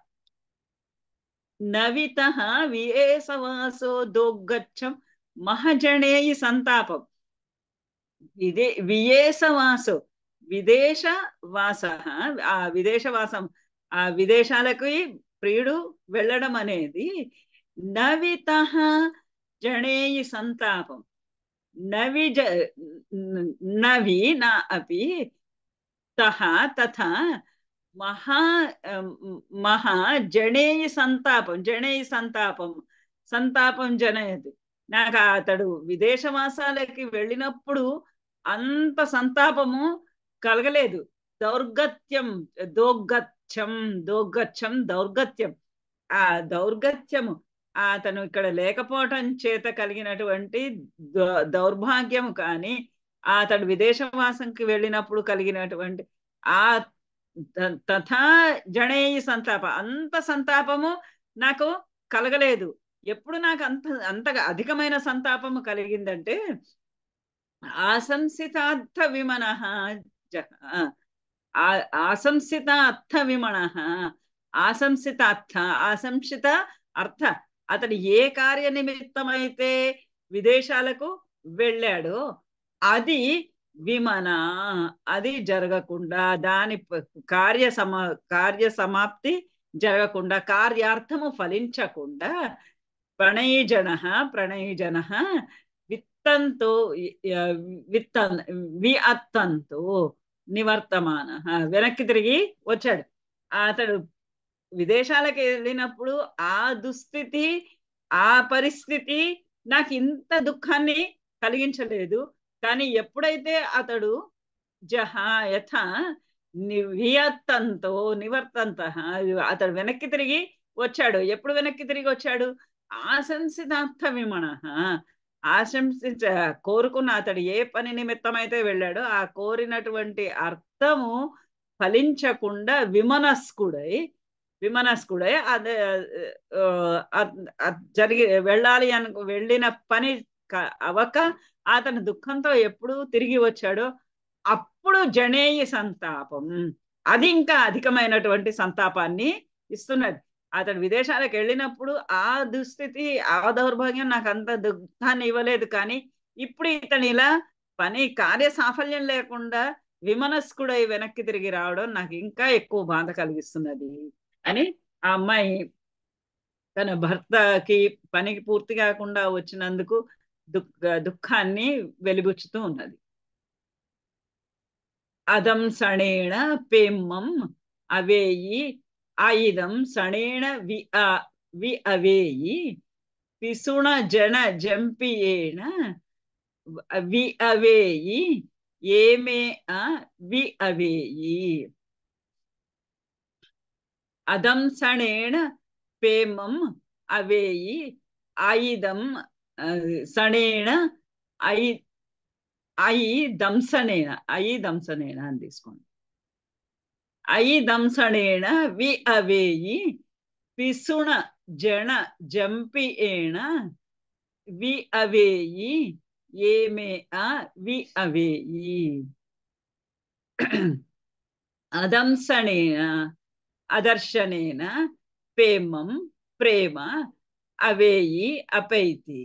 నవితః వియేసవాసో దోగ్గచ్చం మహజనేయి సంతాపం. వియేసవాసో విదేశవాస, ఆ విదేశవాసం, ఆ విదేశాలకి ప్రియుడు వెళ్ళడం అనేది నవితః జనేయి సంతాపం. నవి నవి నా అపి తహ తథా మహా మహా జనేయి సంతాపం జనేయి సంతాపం సంతాపం జనయతి. నాకు అతడు విదేశవాసాలకి వెళ్ళినప్పుడు అంత సంతాపము కలగలేదు. దౌర్గత్యం దోగ్గత్యం దోగ్గత్యం దౌర్గత్యం, ఆ దౌర్గత్యము అతను ఇక్కడ లేకపోవటం చేత కలిగినటువంటి దౌర్భాగ్యము కానీ అతడు విదేశవాసంకి వెళ్ళినప్పుడు కలిగినటువంటి ఆ తథా జనేయి సంతాప, అంత సంతాపము నాకు కలగలేదు. ఎప్పుడు నాకు అంతగా అధికమైన సంతాపము కలిగిందంటే ఆశంసితార్థ విమన ఆశంసిత అర్థ విమణ ఆశంసిత అర్థ ఆశంసిత అర్థ, అతడు ఏ కార్య నిమిత్తమైతే విదేశాలకు వెళ్ళాడో అది విమన, అది జరగకుండా, దాని కార్య సమాప్తి జరగకుండా, కార్యార్థము ఫలించకుండా ప్రణయీజన ప్రణయీజన విత్తంతో విత్తన్ వి అత్తంతో నివర్తమాన, వెనక్కి తిరిగి వచ్చాడు. అతడు విదేశాలకు వెళ్ళినప్పుడు ఆ దుస్థితి, ఆ పరిస్థితి నాకు ఇంత దుఃఖాన్ని కలిగించలేదు. కానీ ఎప్పుడైతే అతడు యథ నివియత్తంతో నివర్తంత, అతడు వెనక్కి తిరిగి వచ్చాడు. ఎప్పుడు వెనక్కి తిరిగి వచ్చాడు? ఆశంసితార్థ విమణ, ఆశంసించ కోరుకున్న, అతడు ఏ పని నిమిత్తమైతే వెళ్ళాడో ఆ కోరినటువంటి అర్థము ఫలించకుండా విమనస్కుడై అదే జరిగి వెళ్ళాలి వెళ్ళిన పని అవక అతని దుఃఖంతో ఎప్పుడు తిరిగి వచ్చాడో అప్పుడు జనేయి సంతాపం, అది ఇంకా అధికమైనటువంటి సంతాపాన్ని ఇస్తున్నది. అతడు విదేశాలకు వెళ్ళినప్పుడు ఆ దుస్థితి, ఆ దౌర్భాగ్యం నాకు అంత దుఃఖాన్ని ఇవ్వలేదు. కానీ ఇప్పుడు ఇతను ఇలా కార్య సాఫల్యం లేకుండా విమనస్కుడై వెనక్కి తిరిగి రావడం నాకు ఇంకా ఎక్కువ బాధ కలిగిస్తున్నది అని ఆ అమ్మాయి తన భర్తకి పనికి పూర్తి కాకుండా వచ్చినందుకు దుఃఖాన్ని వెలిబుచ్చుతూ ఉన్నది. అదం సణేణ పేమ్మం అవేయి ఆయుధం సణేణ వి అవేయి పిసుణ జన జంపియేణ వి అవేయి ఏమే వి అవేయి. అదంసణేణ పేమం అవేయి ఆయుధం సణేణ అయి దంసనేన అని తీసుకోండి. అయి దంసణేణ వి అవేయి పిసుణ జన జంపియేణ వి అవేయి ఏమే వి అవేయి. అదంసణేన అదర్శనేన పేమం ప్రేమ అవేయి అపైతి.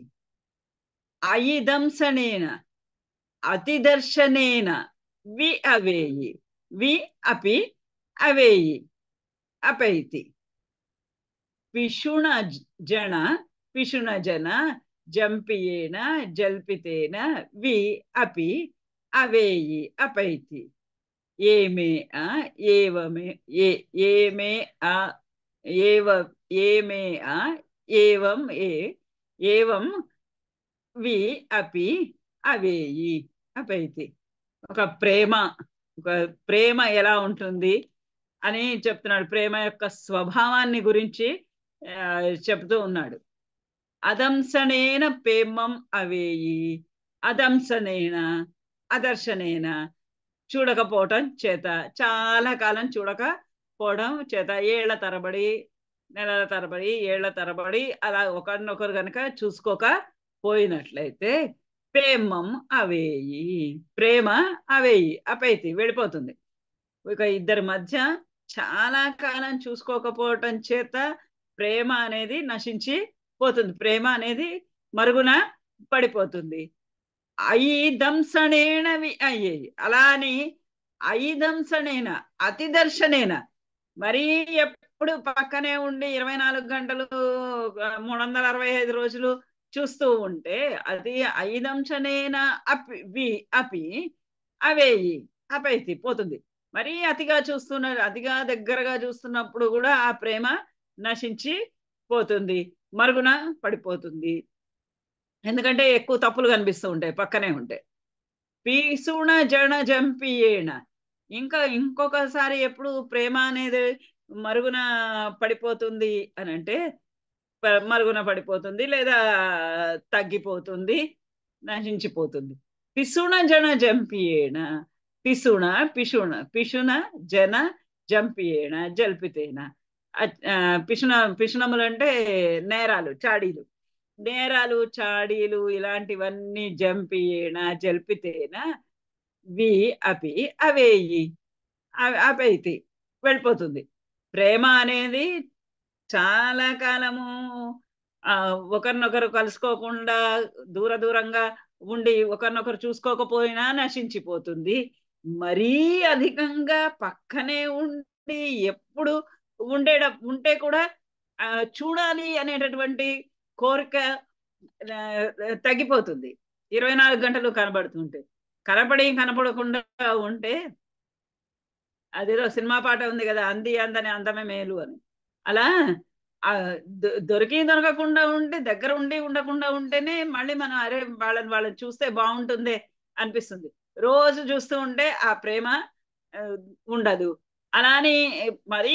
అయిదంసనేన అతిదర్శనేన వి అవేయి వి అపి అవేయి అపైతి. పిషుణ జన జంపియేన జల్పితేన వి అపి అవేయి అపైతి. ఏమే ఏవమే ఏమే ఏమే ఏవం ఏవం వి అపి అవేయి అపైతి. ఒక ప్రేమ ఎలా ఉంటుంది అని చెప్తున్నాడు. ప్రేమ యొక్క స్వభావాన్ని గురించి చెప్తూ ఉన్నాడు. అదంసనేన పేమం అవేయి అదంసనేన అదర్శనేన చూడకపోవటం చేత, చాలా కాలం చూడకపోవడం చేత, ఏళ్ల తరబడి నెలల తరబడి ఏళ్ల తరబడి అలా ఒకరినొకరు కనుక చూసుకోకపోయినట్లయితే ప్రేమం అవేయి ప్రేమ అవేయి అపైతి వెళ్ళిపోతుంది. ఇక ఇద్దరి మధ్య చాలా కాలం చూసుకోకపోవటం చేత ప్రేమ అనేది నశించి పోతుంది, ప్రేమ అనేది మరుగున పడిపోతుంది. అయిదంసణేనవి అయ్యేయి. అలా అని అయిదంసణేన అతిదర్శనేన మరీ ఎప్పుడు పక్కనే ఉండి 24 గంటలు 365 రోజులు చూస్తూ ఉంటే అది అయిదంశనేన అపి అవేయి అపైతి పోతుంది. మరీ అతిగా అతిగా దగ్గరగా చూస్తున్నప్పుడు కూడా ఆ ప్రేమ నశించి పోతుంది, మరుగున పడిపోతుంది. ఎందుకంటే ఎక్కువ తప్పులు కనిపిస్తూ ఉంటాయి పక్కనే ఉంటే. పీసుణ జన జంపియేణ ఇంకొకసారి ఎప్పుడు ప్రేమ అనేది మరుగున పడిపోతుంది అని అంటే, మరుగున పడిపోతుంది లేదా తగ్గిపోతుంది, నశించిపోతుంది. పిసుణ జన జంపియేణ పిషుణ జన జంపియేణ జల్పితేన. పిషుణములంటే నేరాలు చాడీలు ఇలాంటివన్నీ జంపియేణ జల్పితేన వి అపి అవేయి అపైతి వెళ్ళిపోతుంది. ప్రేమ అనేది చాలా కాలము ఒకరినొకరు కలుసుకోకుండా దూరంగా ఉండి ఒకరినొకరు చూసుకోకపోయినా నశించిపోతుంది. మరీ అధికంగా పక్కనే ఉండి ఎప్పుడు ఉంటే కూడా చూడాలి అనేటటువంటి కోరిక తగ్గిపోతుంది. 24 గంటలు కనబడుతుంటే, కనపడకుండా ఉంటే, అదేదో సినిమా పాట ఉంది కదా, అంది అందని అందమే మేలు అని. అలా దొరకకుండా ఉంటే, దగ్గర ఉండకుండా ఉంటేనే మళ్ళీ మనం అరే వాళ్ళని చూస్తే బాగుంటుందే అనిపిస్తుంది. రోజు చూస్తూ ఉంటే ఆ ప్రేమ ఉండదు. అలాని మరీ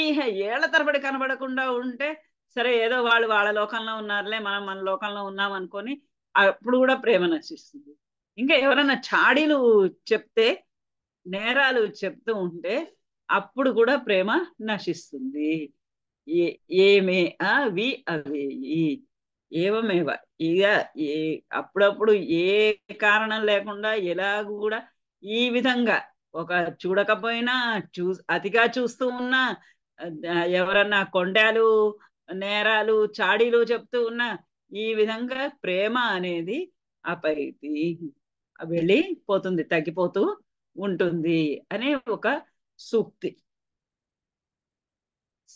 ఏళ్ల తరబడి కనబడకుండా ఉంటే సరే ఏదో వాళ్ళ లోకంలో ఉన్నారులే, మనం మన లోకంలో ఉన్నాం అనుకొని అప్పుడు కూడా ప్రేమ నశిస్తుంది. ఇంకా ఎవరైనా చాడీలు చెప్తే, నేరాలు చెప్తూ ఉంటే అప్పుడు కూడా ప్రేమ నశిస్తుంది. ఏమే వి అవేయి ఏవమేవ. ఇక అప్పుడప్పుడు ఏ కారణం లేకుండా ఎలాగూ కూడా ఈ విధంగా ఒక చూడకపోయినా అతిగా చూస్తూ ఉన్నా, ఎవరన్నా కొండాలు నేరాలు చాడీలు చెప్తూ ఉన్నా, ఈ విధంగా ప్రేమ అనేది అపైతి వెళ్ళిపోతుంది, తగ్గిపోతూ ఉంటుంది అనే ఒక సూక్తి.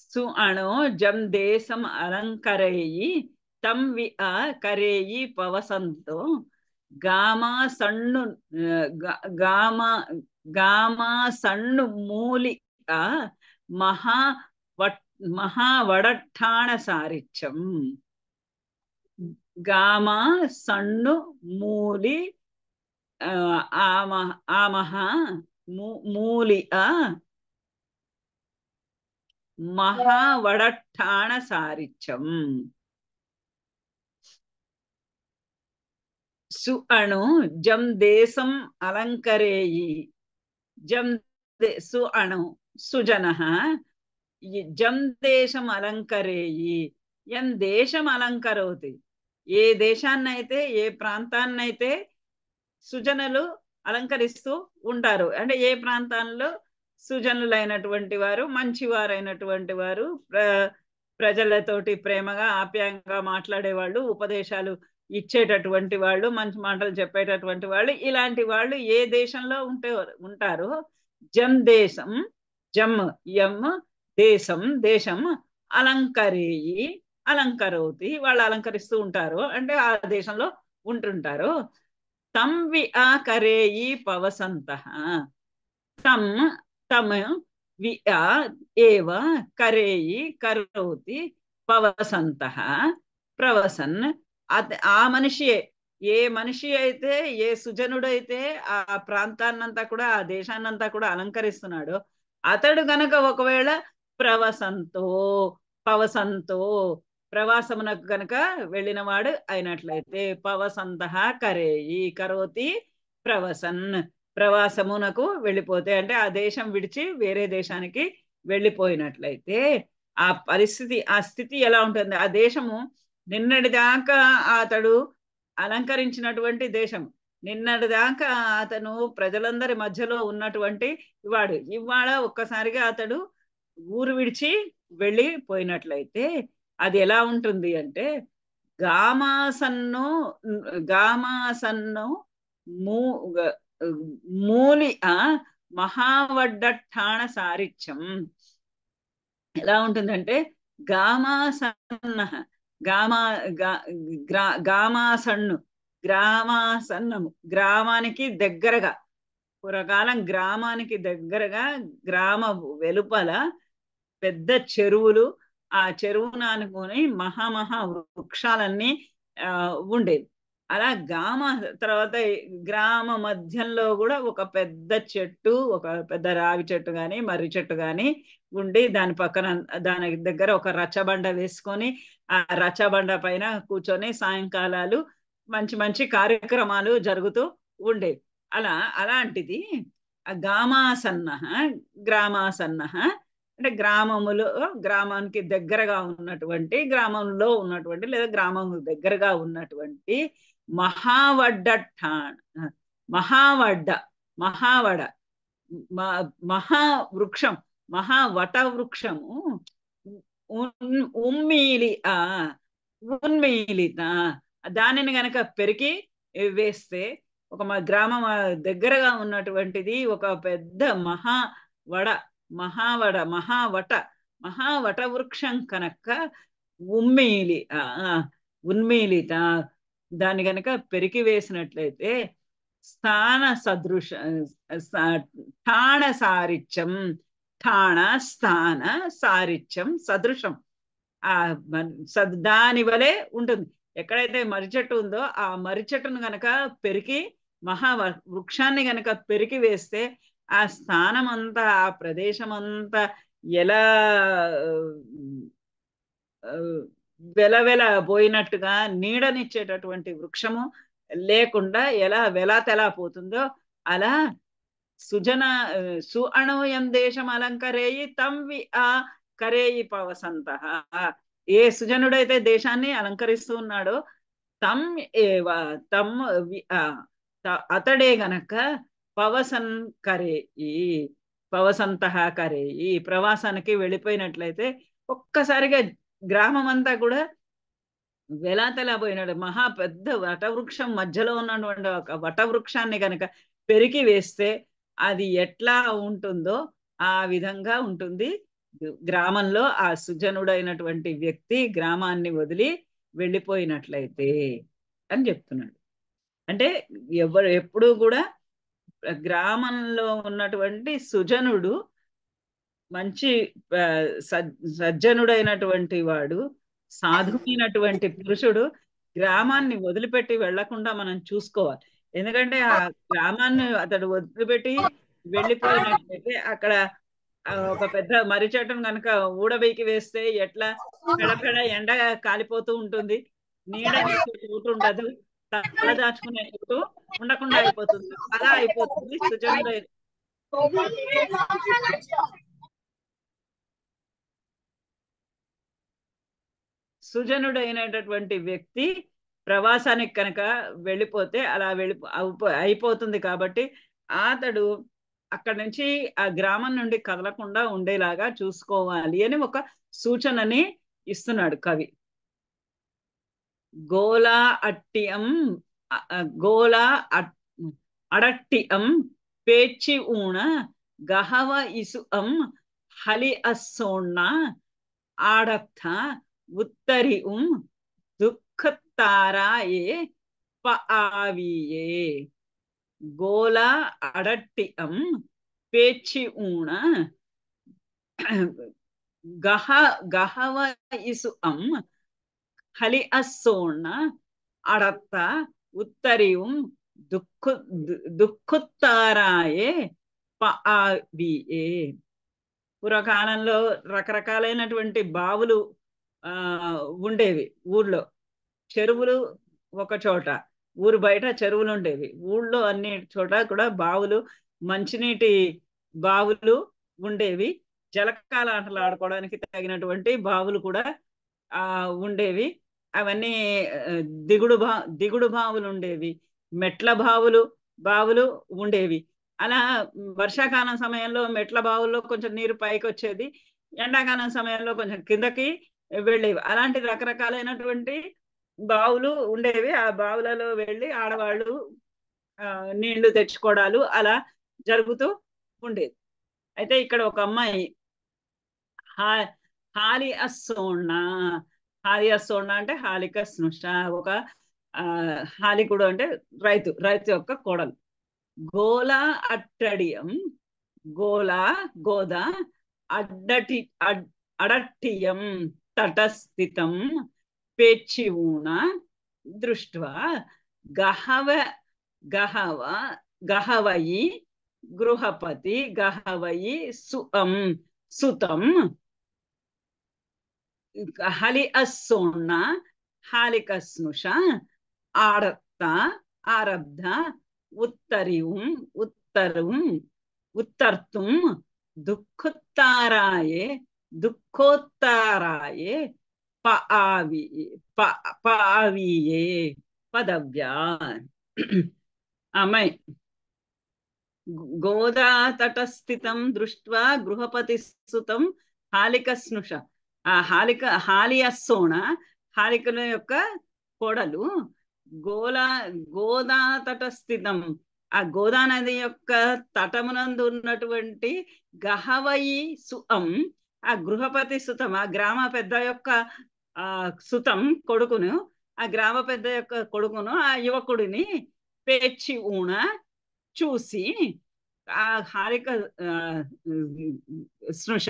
సు అణో జం దేశం అలంకరేయి తం వి ఆ కరేయి పవసంతో గామా సన్ను గామా గామా సన్ను మూలి ఆ మహా మహావడఠాణ సారిత్యం గామా సన్ను మూలి ఆమహ మూలి మహావడఠాణ సారిత్యం సు అణు జం దేశం అలంకరేయి జం సు అణు సుజన జం దేశం అలంకరేయి ఎం దేశం అలంకరోతి ఏ దేశాన్నైతే ఏ ప్రాంతాన్నైతే సుజనులు అలంకరిస్తూ ఉంటారు అంటే ఏ ప్రాంతాల్లో సుజనులైనటువంటి వారు మంచివారైనటువంటి వారు ప్రజలతోటి ప్రేమగా ఆప్యాయంగా మాట్లాడేవాళ్ళు ఉపదేశాలు ఇచ్చేటటువంటి వాళ్ళు మంచి మాటలు చెప్పేటటువంటి వాళ్ళు ఇలాంటి వాళ్ళు ఏ దేశంలో ఉంటారో జం దేశం జం యం దేశం దేశం అలంకరేయి అలంకరోతి వాళ్ళు అలంకరిస్తూ ఉంటారు అంటే ఆ దేశంలో ఉంటుంటారు తం వి ఆ కరేయి పవసంత తం తమ వి ఆ ఏవ కరేయి కరోతి పవసంత ప్రవసన్ ఆ మనిషియే ఏ మనిషి అయితే ఏ సుజనుడైతే ఆ ప్రాంతాన్నంతా కూడా ఆ దేశాన్నంతా కూడా అలంకరిస్తున్నాడో అతడు గనక ఒకవేళ ప్రవసంతో పవసంతో ప్రవాసమునకు గనక వెళ్ళినవాడు అయినట్లయితే పవసంత కరేయి కరోతి ప్రవసన్ ప్రవాసమునకు వెళ్ళిపోతే అంటే ఆ దేశం విడిచి వేరే దేశానికి వెళ్ళిపోయినట్లయితే ఆ పరిస్థితి ఆ స్థితి ఎలా ఉంటుంది ఆ దేశము నిన్నటి దాకా అతడు అలంకరించినటువంటి దేశం నిన్నటి దాకా అతను ప్రజలందరి మధ్యలో ఉన్నటువంటి వాడు ఇవాళ ఒక్కసారిగా అతడు ఊరు విడిచి వెళ్ళిపోయినట్లయితే అది ఎలా ఉంటుంది అంటే గామాసన్ను మూలి మహావడ్డఠాణ సారిత్యం ఎలా ఉంటుందంటే గామాసన్న గామాసన్ను గ్రామాసన్నము గ్రామానికి దగ్గరగా పూర్వకాలం గ్రామానికి దగ్గరగా గ్రామ వెలుపల పెద్ద చెరువులు ఆ చెరువును అనుకుని మహామహా వృక్షాలన్నీ ఉండేవి అలా తర్వాత గ్రామ మధ్యంలో కూడా ఒక పెద్ద చెట్టు ఒక పెద్ద రావి చెట్టు కానీ మర్రి చెట్టు కానీ ఉండి దాని పక్కన దాని దగ్గర ఒక రచ్చబండ వేసుకొని ఆ రచ్చబండ పైన కూర్చొని సాయంకాలాలు మంచి మంచి కార్యక్రమాలు జరుగుతూ ఉండేవి అలాంటిది గ్రామాసన్న అంటే గ్రామానికి దగ్గరగా ఉన్నటువంటి గ్రామంలో ఉన్నటువంటి లేదా గ్రామం దగ్గరగా ఉన్నటువంటి మహావడ మహావృక్షం మహావట వృక్షము ఉన్మీలిత దానిని గనక పెరికి వేస్తే ఒక గ్రామం దగ్గరగా ఉన్నటువంటిది ఒక పెద్ద మహావట వృక్షం కనుక ఉన్మీలిత దాన్ని కనుక పెరికి వేసినట్లయితే స్థాన సారిత్యం సదృశం దాని వలె ఉంటుంది ఎక్కడైతే మర్రి చెట్టు ఉందో ఆ మర్రి చెట్టును గనక పెరికి వృక్షాన్ని గనక పెరికి వేస్తే ఆ స్థానం అంతా ఆ ప్రదేశం అంతా ఎలా వెలవెల పోయినట్టుగా నీడనిచ్చేటటువంటి వృక్షము లేకుండా ఎలా వెలా పోతుందో అలా సుఅణోయం దేశం అలంకరేయి తం వి ఆ కరేయి పవసంత ఏ సుజనుడైతే దేశాన్ని అలంకరిస్తూ ఉన్నాడో అతడే గనక పవసంత కరేయి ప్రవాసానికి వెళ్ళిపోయినట్లయితే ఒక్కసారిగా గ్రామం అంతా కూడా వెలాతలా పోయినాడు పెద్ద వటవృక్షం మధ్యలో ఉన్నటువంటి ఒక వటవృక్షాన్ని కనుక పెరికి వేస్తే అది ఎట్లా ఉంటుందో ఆ విధంగా ఉంటుంది గ్రామంలో ఆ సుజనుడైనటువంటి వ్యక్తి గ్రామాన్ని వదిలి వెళ్ళిపోయినట్లయితే అని చెప్తున్నాడు. అంటే ఎప్పుడూ కూడా గ్రామంలో ఉన్నటువంటి సుజనుడు మంచి సజ్జనుడైనటువంటి వాడు, సాధువైనటువంటి పురుషుడు గ్రామాన్ని వదిలిపెట్టి వెళ్లకుండా మనం చూసుకోవాలి. ఎందుకంటే ఆ గ్రామాన్ని అతడు వదిలిపెట్టి వెళ్ళిపోయినట్లయితే అక్కడ ఒక పెద్ద మర్రి చెట్టును కనుక ఊడబెరికి వేస్తే ఎట్లా పెడపెడ ఎండ కాలిపోతూ ఉంటుంది, నీడనిచ్చే చోటు ఉండదు, తల దాచుకునే చోటు ఉండకుండా అయిపోతుంది. అలా అయిపోతుంది సుజనుడైనటువంటి వ్యక్తి ప్రవాసానికి కనుక వెళ్ళిపోతే అలా అయిపోతుంది. కాబట్టి అతడు అక్కడి నుంచి ఆ గ్రామం నుండి కదలకుండా ఉండేలాగా చూసుకోవాలి అని ఒక సూచనని ఇస్తున్నాడు కవి. గోలా అట్టియం గోలా అడట్టియం పేచి ఊణ గహవ ఇసు హలి అస్సోణ ఆడత్త ఉత్తరి దుఃఖతారాయే పావియే. గోల అడట్టియం పేచి ఊణ గహవ ఇసు హలి అస్సోణ అడత్త ఉత్తరియం దుఃఖుతారాయే పావియే. పూర్వకాలంలో రకరకాలైనటువంటి బావులు ఉండేవి ఊర్లో. చెరువులు ఒక చోట, ఊరు బయట చెరువులు ఉండేవి. ఊళ్ళో అన్ని చోట కూడా బావులు, మంచినీటి బావులు ఉండేవి. జలకాల ఆటలు ఆడుకోవడానికి తగినటువంటి బావులు కూడా ఉండేవి. అవన్నీ దిగుడు బావులు ఉండేవి, మెట్ల బావులు ఉండేవి. అలా వర్షాకాలం సమయంలో మెట్ల బావుల్లో కొంచెం నీరు పైకి వచ్చేది, ఎండాకాలం సమయంలో కొంచెం కిందకి వెళ్ళేవి. అలాంటి రకరకాలైనటువంటి బావులు ఉండేవి. ఆ బావులలో వెళ్ళి ఆడవాళ్ళు నీళ్లు తెచ్చుకోవడాలు అలా జరుగుతూ ఉండేది. అయితే ఇక్కడ ఒక అమ్మాయి హాలి అస్సోణ అంటే హాలిక స్నుష, ఒక హాలికుడు అంటే రైతు యొక్క కోడలు. గోల అట్టడియం గోద అడట్టియం తటస్థితం పేచి ఊణ దృష్ట్వా గహవయి గృహపతి గహవయి సుతం హలి అస్సోణ హాలిక స్నుష ఆరబ్ధ ఉత్తర్తుం దుఃఖోత్తరాయే పావియే పదవ్యా. అమ్మాయి గోదాతటస్థితం దృష్ట్వా గృహపతి సుతం హాలిక స్నుష, ఆ హాలి అస్సోణ హాలికల యొక్క కోడలు గోదాతటస్థితం, ఆ గోదా నది యొక్క తటమునందు ఉన్నటువంటి గహవయి సుతం, ఆ గృహపతి సుతం, ఆ గ్రామ పెద్ద యొక్క సుతం కొడుకును, ఆ గ్రామ పెద్ద యొక్క కొడుకును, ఆ యువకుడిని పేచి ఊణ చూసి ఆ హాలిక స్నుష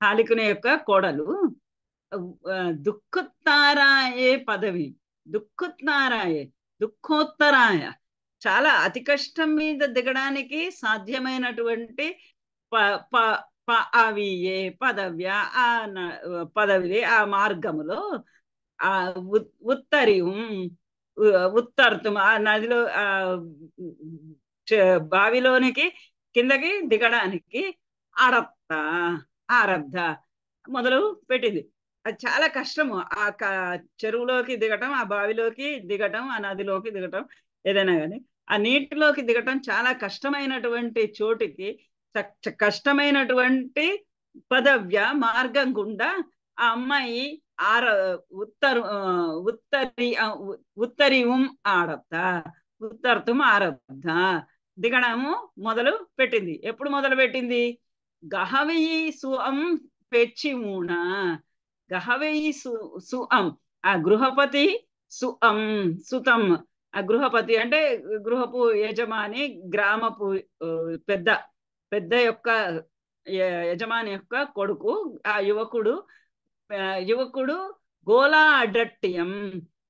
హాలికుని యొక్క కోడలు దుఃఖోత్తరాయే పదవి, దుఃఖోత్తరాయ చాలా అతి కష్టం మీద దిగడానికి సాధ్యమైనటువంటి పావియే పదవ్య ఆ పదవి, ఆ మార్గములో ఆ ఉత్తర్తం ఆ నదిలో బావిలోనికి కిందకి దిగడానికి ఆరబ్ధ మొదలు పెట్టింది. అది చాలా కష్టము. ఆ చెరువులోకి దిగటం, ఆ బావిలోకి దిగటం, ఆ నదిలోకి దిగటం, ఏదైనా కానీ ఆ నీటిలోకి దిగటం చాలా కష్టమైనటువంటి చోటికి కష్టమైనటువంటి పదవ్య మార్గం గుండా ఆ అమ్మాయి ఉత్తరిం ఉత్తర్తం ఆరబ్ధ దిగడము మొదలు పెట్టింది. ఎప్పుడు మొదలు పెట్టింది? గహవయి సుం పెచ్చిమూణ గహవేయి సుఅం ఆ గృహపతి సుఅం సుతం ఆ గృహపతి అంటే గృహపు యజమాని గ్రామపు పెద్ద పెద్ద యొక్క యజమాని యొక్క కొడుకు ఆ యువకుడు గోలా అడట్యం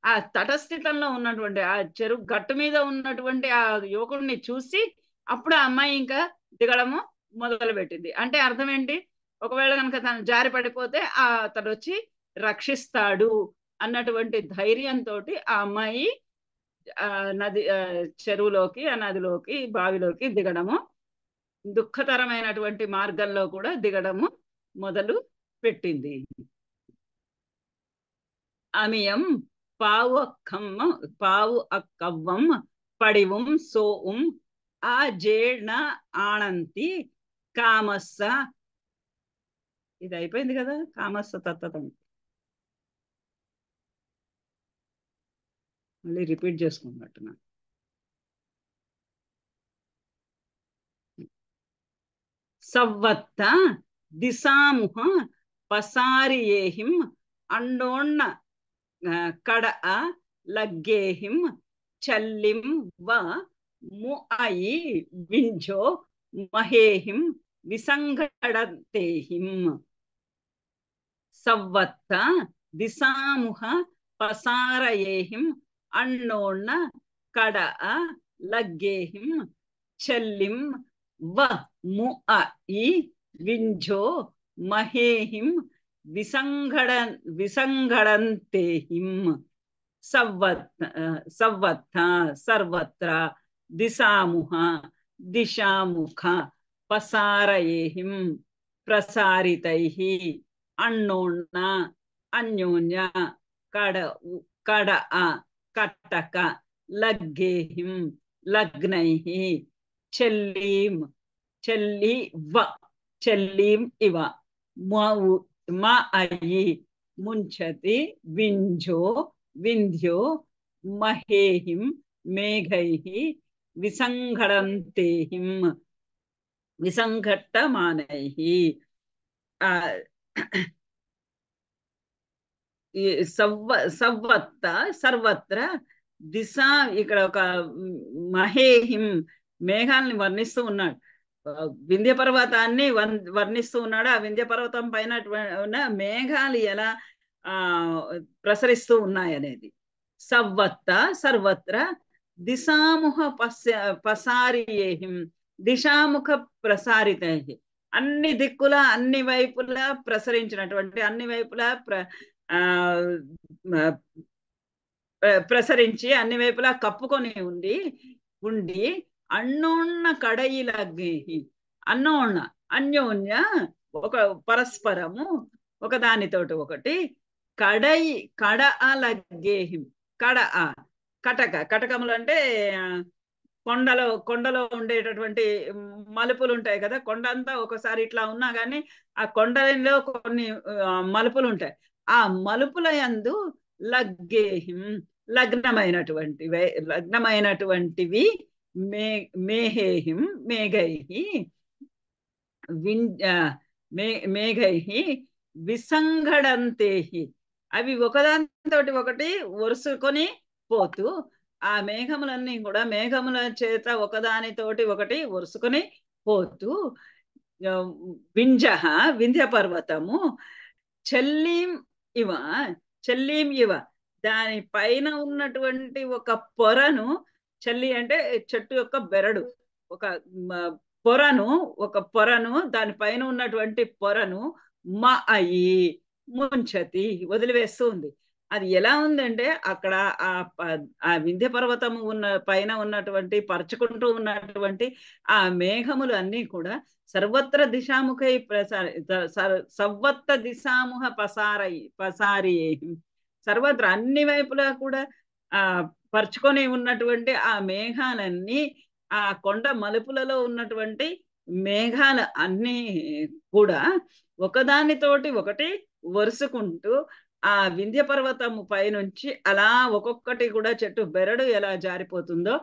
ఆ తటస్థితంలో ఉన్నటువంటి ఆ చెరువు గట్టు మీద ఉన్నటువంటి ఆ యువకుడిని చూసి అప్పుడు ఆ అమ్మాయి ఇంకా దిగడము మొదలు పెట్టింది. అంటే అర్థం ఏంటి? ఒకవేళ కనుక తను జారి పడిపోతే అతడు వచ్చి రక్షిస్తాడు అన్నటువంటి ధైర్యంతో ఆ అమ్మాయి నది చెరువులోకి ఆ నదిలోకి బావిలోకి దిగడము దుఃఖతరమైనటువంటి మార్గంలో కూడా దిగడము మొదలు పెట్టింది. అమియం పావు అక్కవ్వం పడివం సోం ఆ జేణ ఆనంతి కామస్స. ఇది అయిపోయింది కదా, కామస్స తత్తం. మళ్ళీ రిపీట్ చేసుకున్నట్టున్నా. సవ్వత్త దిశాముహ పసారియేహిం అండోన్న కడ లగ్గేహిం చల్లిం వ ముఅయి వింజో మహేహిం విసంగడతేహిం. సవ్వత్త దిశాముహ పసారయేహిం అన్నోన్న కడ లగ్గేహిం చల్లిం వ ముఅయి వింజో మహేహిం విసంగడంతేహిం. సవ్వత్త సర్వత్ర దిశాముహ దిశాముఖ పసారయేహిం ప్రసారితైః అన్నోన్న అన్యోన్య కడ కట్టక లగ్గేహిం లగ్నైః చెల్లీం ఇవ మఅయి ముంచతి వింధ్యో మహేహిం మేఘైః విసంఘటంతేహిం విసంఘట్టమానైః. సవ్వత్త సర్వత్ర దిశ. ఇక్కడ ఒక మహేహిం మేఘాలని వర్ణిస్తూ ఉన్నాడు, వింధ్య పర్వతాన్ని వర్ణిస్తూ ఉన్నాడు. ఆ వింధ్య పర్వతం పైన మేఘాలు ఎలా ప్రసరిస్తూ ఉన్నాయనేది. సవ్వత్త సర్వత్ర దిశాముఖ పసారియేహిం దిశాముఖ ప్రసారిత అన్ని దిక్కుల అన్ని వైపులా ప్రసరించినటువంటి అన్ని వైపులా ప్రసరించి అన్ని వైపులా కప్పుకొని ఉండి అన్నోన్న కడయిలగ్గి అన్యోన్య ఒక పరస్పరము ఒకదానితోటి ఒకటి కడ లగ్గేహిం కటకములు అంటే కొండలో ఉండేటటువంటి మలుపులు ఉంటాయి కదా. కొండ అంతా ఒకసారి ఇట్లా ఉన్నా కానీ ఆ కొండలో కొన్ని మలుపులు ఉంటాయి. ఆ మలుపుల యందు లగ్గేహిం లగ్నమైనటువంటివి మేఘైః విసంఘడంతేహి అవి ఒకదానితోటి ఒకటి వరుసుకొని పోతూ ఆ మేఘములన్నీ కూడా మేఘముల చేత ఒకదానితోటి ఒకటి వరుసుకొని పోతూ వింధ్య పర్వతము చెల్లీం ఇవ దాని పైన ఉన్నటువంటి ఒక పొరను, చల్లి అంటే చెట్టు యొక్క బెరడు, ఒక పొరను దానిపైన ఉన్నటువంటి పొరను మఅయి ముంచతి వదిలివేస్తూ ఉంది. అది ఎలా ఉందంటే అక్కడ ఆ వింధ్య పర్వతము పైన ఉన్నటువంటి పరుచుకుంటూ ఉన్నటువంటి ఆ మేఘములు అన్నీ కూడా సర్వత్ర దిశాముఖై సర్వత్ర దిశాముఖ పసారి సర్వత్ర అన్ని వైపులా కూడా పరుచుకొని ఉన్నటువంటి ఆ మేఘాలన్నీ ఆ కొండ మలుపులలో ఉన్నటువంటి మేఘాల అన్నీ కూడా ఒకదానితోటి ఒకటి వరుసుకుంటూ ఆ వింధ్య పర్వతము పైనుంచి అలా ఒక్కొక్కటి కూడా చెట్టు బెరడు ఎలా జారిపోతుందో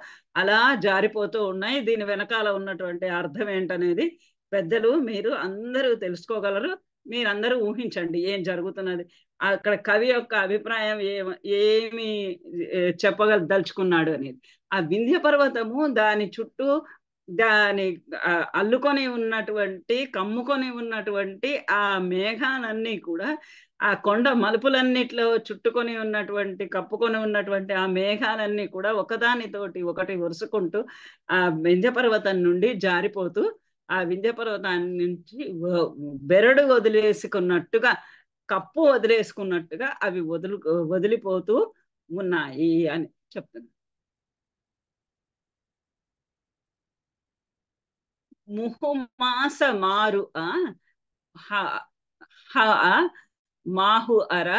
అలా జారిపోతూ ఉన్నాయి. దీని వెనకాల ఉన్నటువంటి అర్థం ఏంటనేది పెద్దలు మీరు అందరూ తెలుసుకోగలరు. మీరందరూ ఊహించండి ఏం జరుగుతున్నది. అక్కడ కవి యొక్క అభిప్రాయం ఏమి చెప్పగదలుచుకున్నాడు అనేది. ఆ వింధ్య పర్వతము దాని చుట్టూ దాని అల్లుకొని ఉన్నటువంటి, కమ్ముకొని ఉన్నటువంటి ఆ మేఘాలన్నీ కూడా, ఆ కొండ మలుపులన్నిట్లో చుట్టుకొని ఉన్నటువంటి, కప్పుకొని ఉన్నటువంటి ఆ మేఘాలన్నీ కూడా ఒకదానితోటి ఒకటి వరుసుకుంటూ ఆ వింధ్య పర్వతం నుండి జారిపోతూ, ఆ వింధ్య పర్వతాన్ని నుంచి బెరడు వదిలేసుకున్నట్టుగా, కప్పు వదిలేసుకున్నట్టుగా అవి వదిలిపోతూ ఉన్నాయి అని చెప్తున్నారు. ముహుమాస మారు హ మాహు అర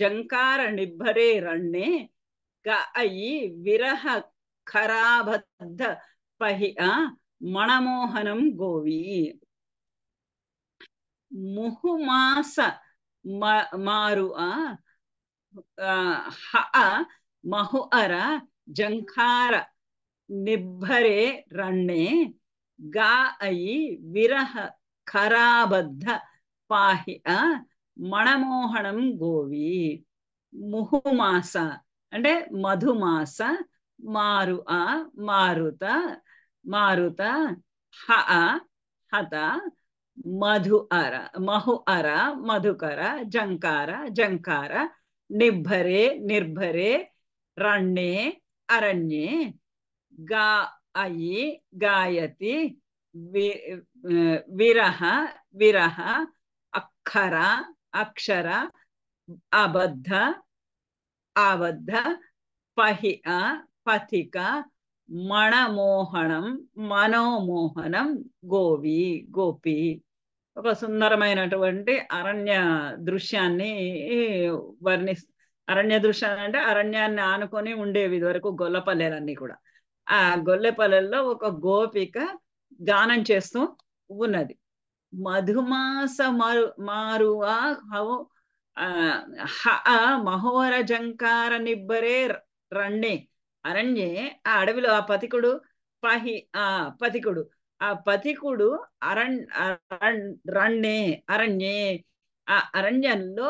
జంకార నిబ్బరే రಣ್ಣే గ అయి విరహ ఖరాబద్ధ పహి మణమోహనం గోవి. ముహుమాస మారు మహు అర జంఖార నిబ్బరే రಣ್ಣే గా అయి విరహ ఖరాబద్ధ పాహి మణమోహనం గోవి. ముహుమాస అంటే మధుమాస, మారు మారుత, మారుత, హ హత, మధు అర మహు అర మధుకర, జంకార జంకార, నిబ్బరే నిర్భరే, రण्ये అరణ్యే, గా అయి గాయతి, విరహ విరహ, అక్షర అక్షర, అబద్ధ ఆబద్ధ, పహి పథిక, మణమోహనం మనోమోహనం గోవి గోపి. ఒక సుందరమైనటువంటి అరణ్య దృశ్యాన్ని వర్ణి అరణ్య దృశ్యాన్ని అంటే అరణ్యాన్ని ఆనుకొని ఉండేవి ఇదివరకు గొల్లపల్లెలన్నీ కూడా. ఆ గొల్లెపల్లెల్లో ఒక గోపిక గానం చేస్తూ ఉన్నది. మధుమాస మారువా హవు మహోర జంకార నిబ్బరే రಣ್ಣే. అరణ్యే ఆ అడవిలో ఆ పతికుడు, పహి ఆ పతికుడు, ఆ పతికుడు రಣ್ಣే అరణ్యే ఆ అరణ్యంలో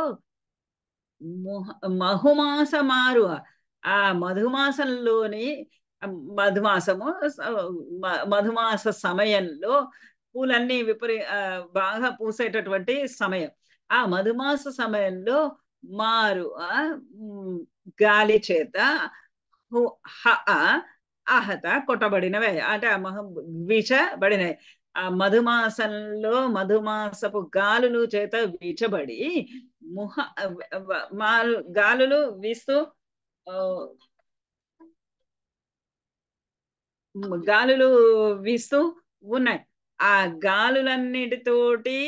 మహుమాస మారు ఆ మధుమాసంలోని మధుమాసము మధుమాస సమయంలో పూలన్నీ బాగా పూసేటటువంటి సమయం. ఆ మధుమాస సమయంలో మారు గాలి చేత ఆహత కొట్టబడినవే అంటే ఆ వీచబడినవి. ఆ మధుమాసంలో మధుమాసపు గాలులు చేత వీచబడి ముహ గాలులు వీస్తూ గాలులు వీస్తూ ఉన్నాయి. ఆ గాలులన్నిటితోటి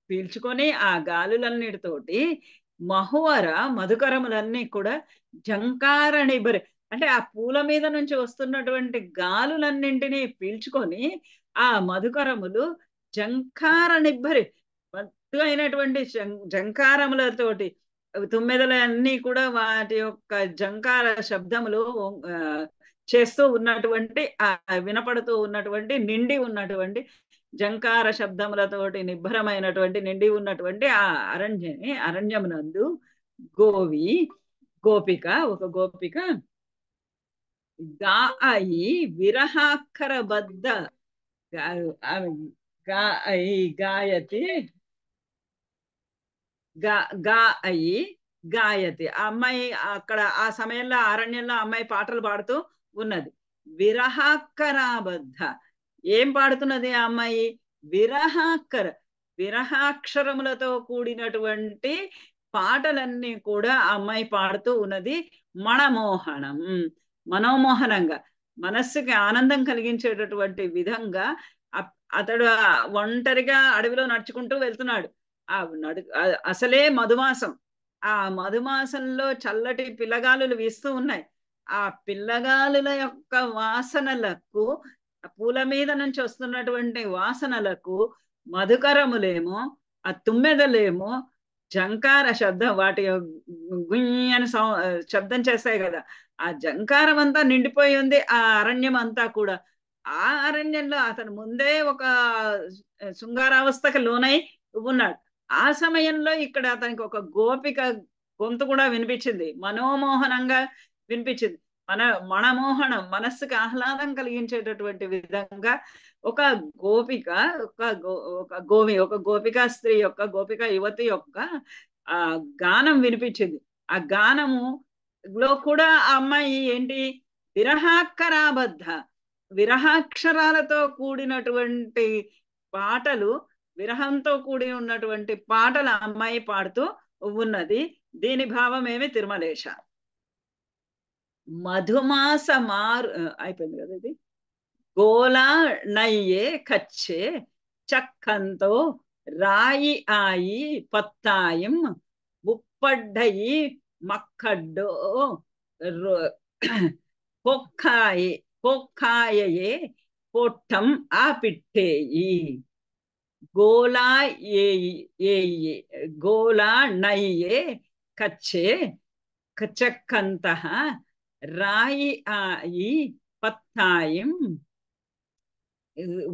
పీల్చుకొని ఆ గాలులన్నిటితోటి మహువర మధుకరములన్నీ కూడా జంకార నిబరి అంటే ఆ పూల మీద నుంచి వస్తున్నటువంటి గాలులన్నింటినీ పీల్చుకొని ఆ మధుకరములు జంకార నిబ్బరి మత్తు అయినటువంటి జంకారములతోటి తుమ్మెదలన్నీ కూడా వాటి యొక్క జంకార శబ్దములు చేస్తూ ఉన్నటువంటి ఆ వినపడుతూ ఉన్నటువంటి నిండి ఉన్నటువంటి జంకార శబ్దములతోటి నిబ్బరమైనటువంటి నిండి ఉన్నటువంటి ఆ అరణ్యమునందు గోవి గోపిక ఒక గోపిక గా అయి విరహాక్షర బద్ద గా అయి గాయతి గా అయి గాయతి. ఆ అమ్మాయి అక్కడ ఆ సమయంలో అరణ్యంలో అమ్మాయి పాటలు పాడుతూ ఉన్నది. విరహాక్కరాబద్ధ ఏం పాడుతున్నది ఆ అమ్మాయి? విరహాక్షరములతో కూడినటువంటి పాటలన్నీ కూడా ఆ అమ్మాయి పాడుతూ ఉన్నది. మణమోహనం మనోమోహనంగా మనస్సుకి ఆనందం కలిగించేటటువంటి విధంగా అతడు ఒంటరిగా అడవిలో నడుచుకుంటూ వెళ్తున్నాడు. ఆ అసలే మధుమాసం. ఆ మధుమాసంలో చల్లటి పిల్లగాలులు వీస్తూ ఉన్నాయి. ఆ పిల్లగాలుల యొక్క వాసనలకు పూల మీద నుంచి వస్తున్నటువంటి వాసనలకు మధుకరములేమో ఆ తుమ్మెదలేమో జంకార శబ్దం వాటి గుయ్యి అని శబ్దం చేస్తాయి కదా, ఆ జంకారం అంతా నిండిపోయి ఉంది ఆ అరణ్యం అంతా కూడా. ఆ అరణ్యంలో అతను ముందే ఒక శృంగారావస్థకు లోనై ఉన్నాడు. ఆ సమయంలో ఇక్కడ అతనికి ఒక గోపిక గొంతు కూడా వినిపించింది, మనోమోహనంగా వినిపించింది. మనమోహనం, మనస్సుకి ఆహ్లాదం కలిగించేటటువంటి విధంగా ఒక గోపిక, ఒక ఒక గోపికా స్త్రీ యొక్క, గోపిక యువతి యొక్క ఆ గానం వినిపించింది. ఆ గానము లో కూడా ఆ అమ్మాయి ఏంటి, విరహాక్కరాబద్ధ, విరహాక్షరాలతో కూడినటువంటి పాటలు, విరహంతో కూడి ఉన్నటువంటి పాటల అమ్మాయి పాడుతూ ఉన్నది. దీని భావం ఏమి, తిరుమలేశ మధుమాస మారు అయిపోయింది కదా ఇది. గోలా నయ్యే కచ్చే చక్కంతో రాయి ఆయి పత్తాయం ఉప్పడ్డయి మక్కడ్డో కొక్కాయి కొక్కాయయే పొట్టం ఆ పిట్టేయి గోలా ఏ గోలా నయ్యే కచ్చే చక్కంత రాయి ఆయి పత్తాయం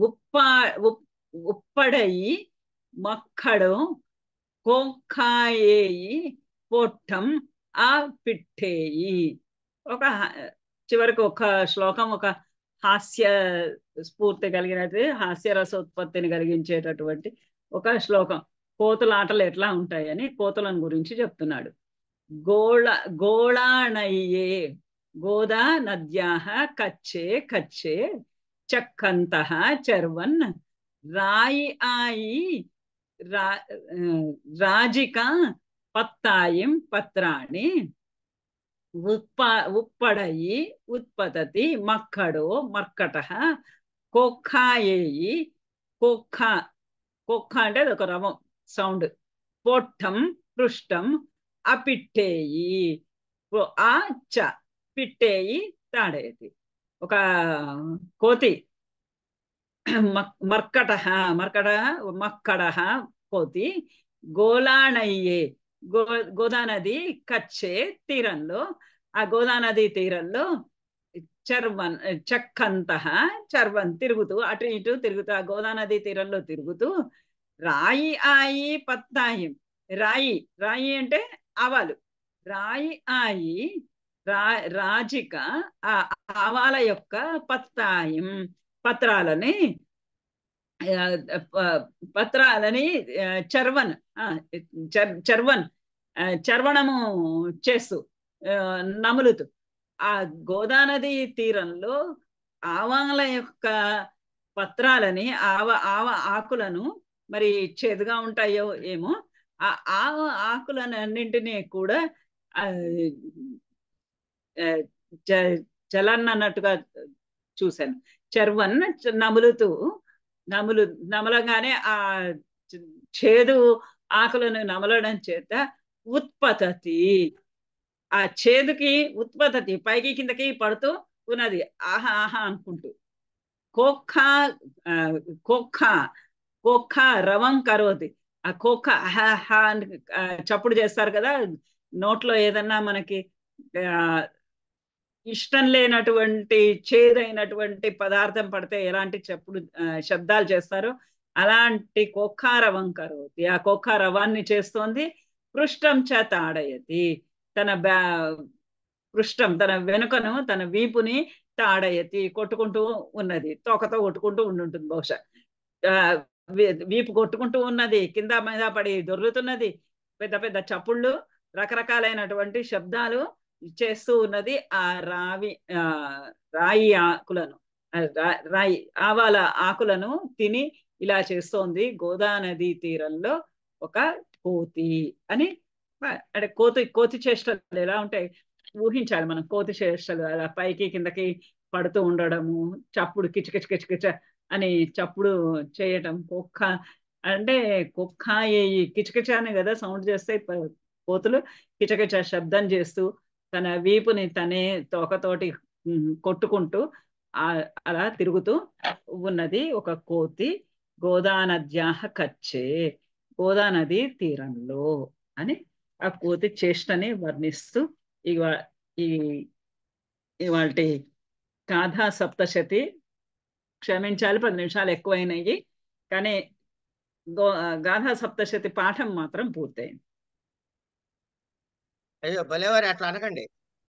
ఉప్పా ఉప్పడయి మక్కడం కోంకాయేయి పొట్టం ఆ పిట్టేయి. ఒక చివరికి ఒక శ్లోకం, ఒక హాస్య స్ఫూర్తి కలిగినది, హాస్య రసోత్పత్తిని కలిగించేటటువంటి ఒక శ్లోకం. కోతుల ఆటలు ఎట్లా ఉంటాయని కోతులను గురించి చెప్తున్నాడు. గోళాణయ్యే గోదా నద్యాః కచ్చే కచ్చే చక్కంతః చర్వన్ రాయి ఆయి రాజిక పత్తాయం పత్రాణి ఉప్పడయి ఉత్పతతి మక్కడో మర్కట కొక్కాయేయి కొక్క కొక్క అంటే అది ఒక రవం సౌండ్, పొట్టం పృష్టం అపిట్టేయి ఆ చ పిట్టేయి తాడేది. ఒక కోతి మర్కట మర్కట మక్కడ కోతి గోలాణయ్యే గోదానది కచ్చే తీరంలో, ఆ గోదానది తీరంలో చర్వన్ చక్కంత చర్వన్ తిరుగుతూ అటు ఇటు తిరుగుతూ, ఆ గోదానది తీరంలో తిరుగుతూ రాయి ఆయి పత్తాయం, రాయి రాయి అంటే ఆవాలు, రాయి ఆయి రాజిక ఆ ఆవాల యొక్క పత్తాయం పత్రాలని పత్రాలని చర్వన్ చర్వన్ చర్వణము చేస్తూ నములుతూ ఆ గోదానది తీరంలో ఆవాల యొక్క పత్రాలని ఆవ ఆకులను, మరి చేదుగా ఉంటాయో ఏమో, ఆ ఆవ ఆకులన్నింటినీ కూడా చలన్ అన్నట్టుగా చూశాను. చర్వన్ నములుతూ నమలగానే ఆ చేదు ఆకులను నమలడం చేత ఉత్పతతి, ఆ చేదుకి ఉత్పతతి పైకి కిందకి పడుతూ ఉన్నది, ఆహా ఆహా అనుకుంటూ. కోఖా కోఖా కోఖా రవం కరోతి, ఆ కోఖా ఆహా అని చప్పుడు చేస్తారు కదా, నోట్లో ఏదన్నా మనకి ఇష్టం లేనటువంటి చేదైనటువంటి పదార్థం పడితే ఎలాంటి చెప్పుడు శబ్దాలు చేస్తారో అలాంటి కోఖారవం కరోతి, ఆ కోఖారవాన్ని చేస్తోంది. పృష్టం చ తాడయతి, తన పృష్టం తన వెనుకను తన వీపుని తాడయతి కొట్టుకుంటూ ఉన్నది, తోకతో కొట్టుకుంటూ ఉండుంటుంది బహుశా. వీపు కొట్టుకుంటూ ఉన్నది, కింద మీద పడి దొర్లుతున్నది, పెద్ద పెద్ద చప్పుళ్ళు, రకరకాలైనటువంటి శబ్దాలు చేస్తూ ఉన్నది. ఆ రాయి ఆకులను, రాయి ఆవాల ఆకులను తిని ఇలా చేస్తోంది గోదానది తీరంలో ఒక కోతి అని. అంటే కోతి చేష్టలు ఎలా ఉంటాయి ఊహించాలి మనం. కోతి చేష్టలు అలా పైకి కిందకి పడుతూ ఉండడము, చప్పుడు కిచకిచ కిచకిచ అని చప్పుడు చేయటం. అంటే కిచకిచ అని కదా సౌండ్ చేస్తే కోతులు కిచకిచ శబ్దం చేస్తూ తన వీపుని తనే తోకతోటి కొట్టుకుంటూ అలా తిరుగుతూ ఉన్నది ఒక కోతి గోదానద్యాహ కచ్చే, గోదానది తీరంలో అని ఆ కోతి చేష్టని వర్ణిస్తూ ఈ ఇవాల్టి గాథా సప్తశతి, క్షమించాలి 10 నిమిషాలు ఎక్కువైనాయి కానీ గాథా సప్తశతి పాఠం మాత్రం పూర్తయింది. అయ్యో భలేవారు, అట్లా అనకండి.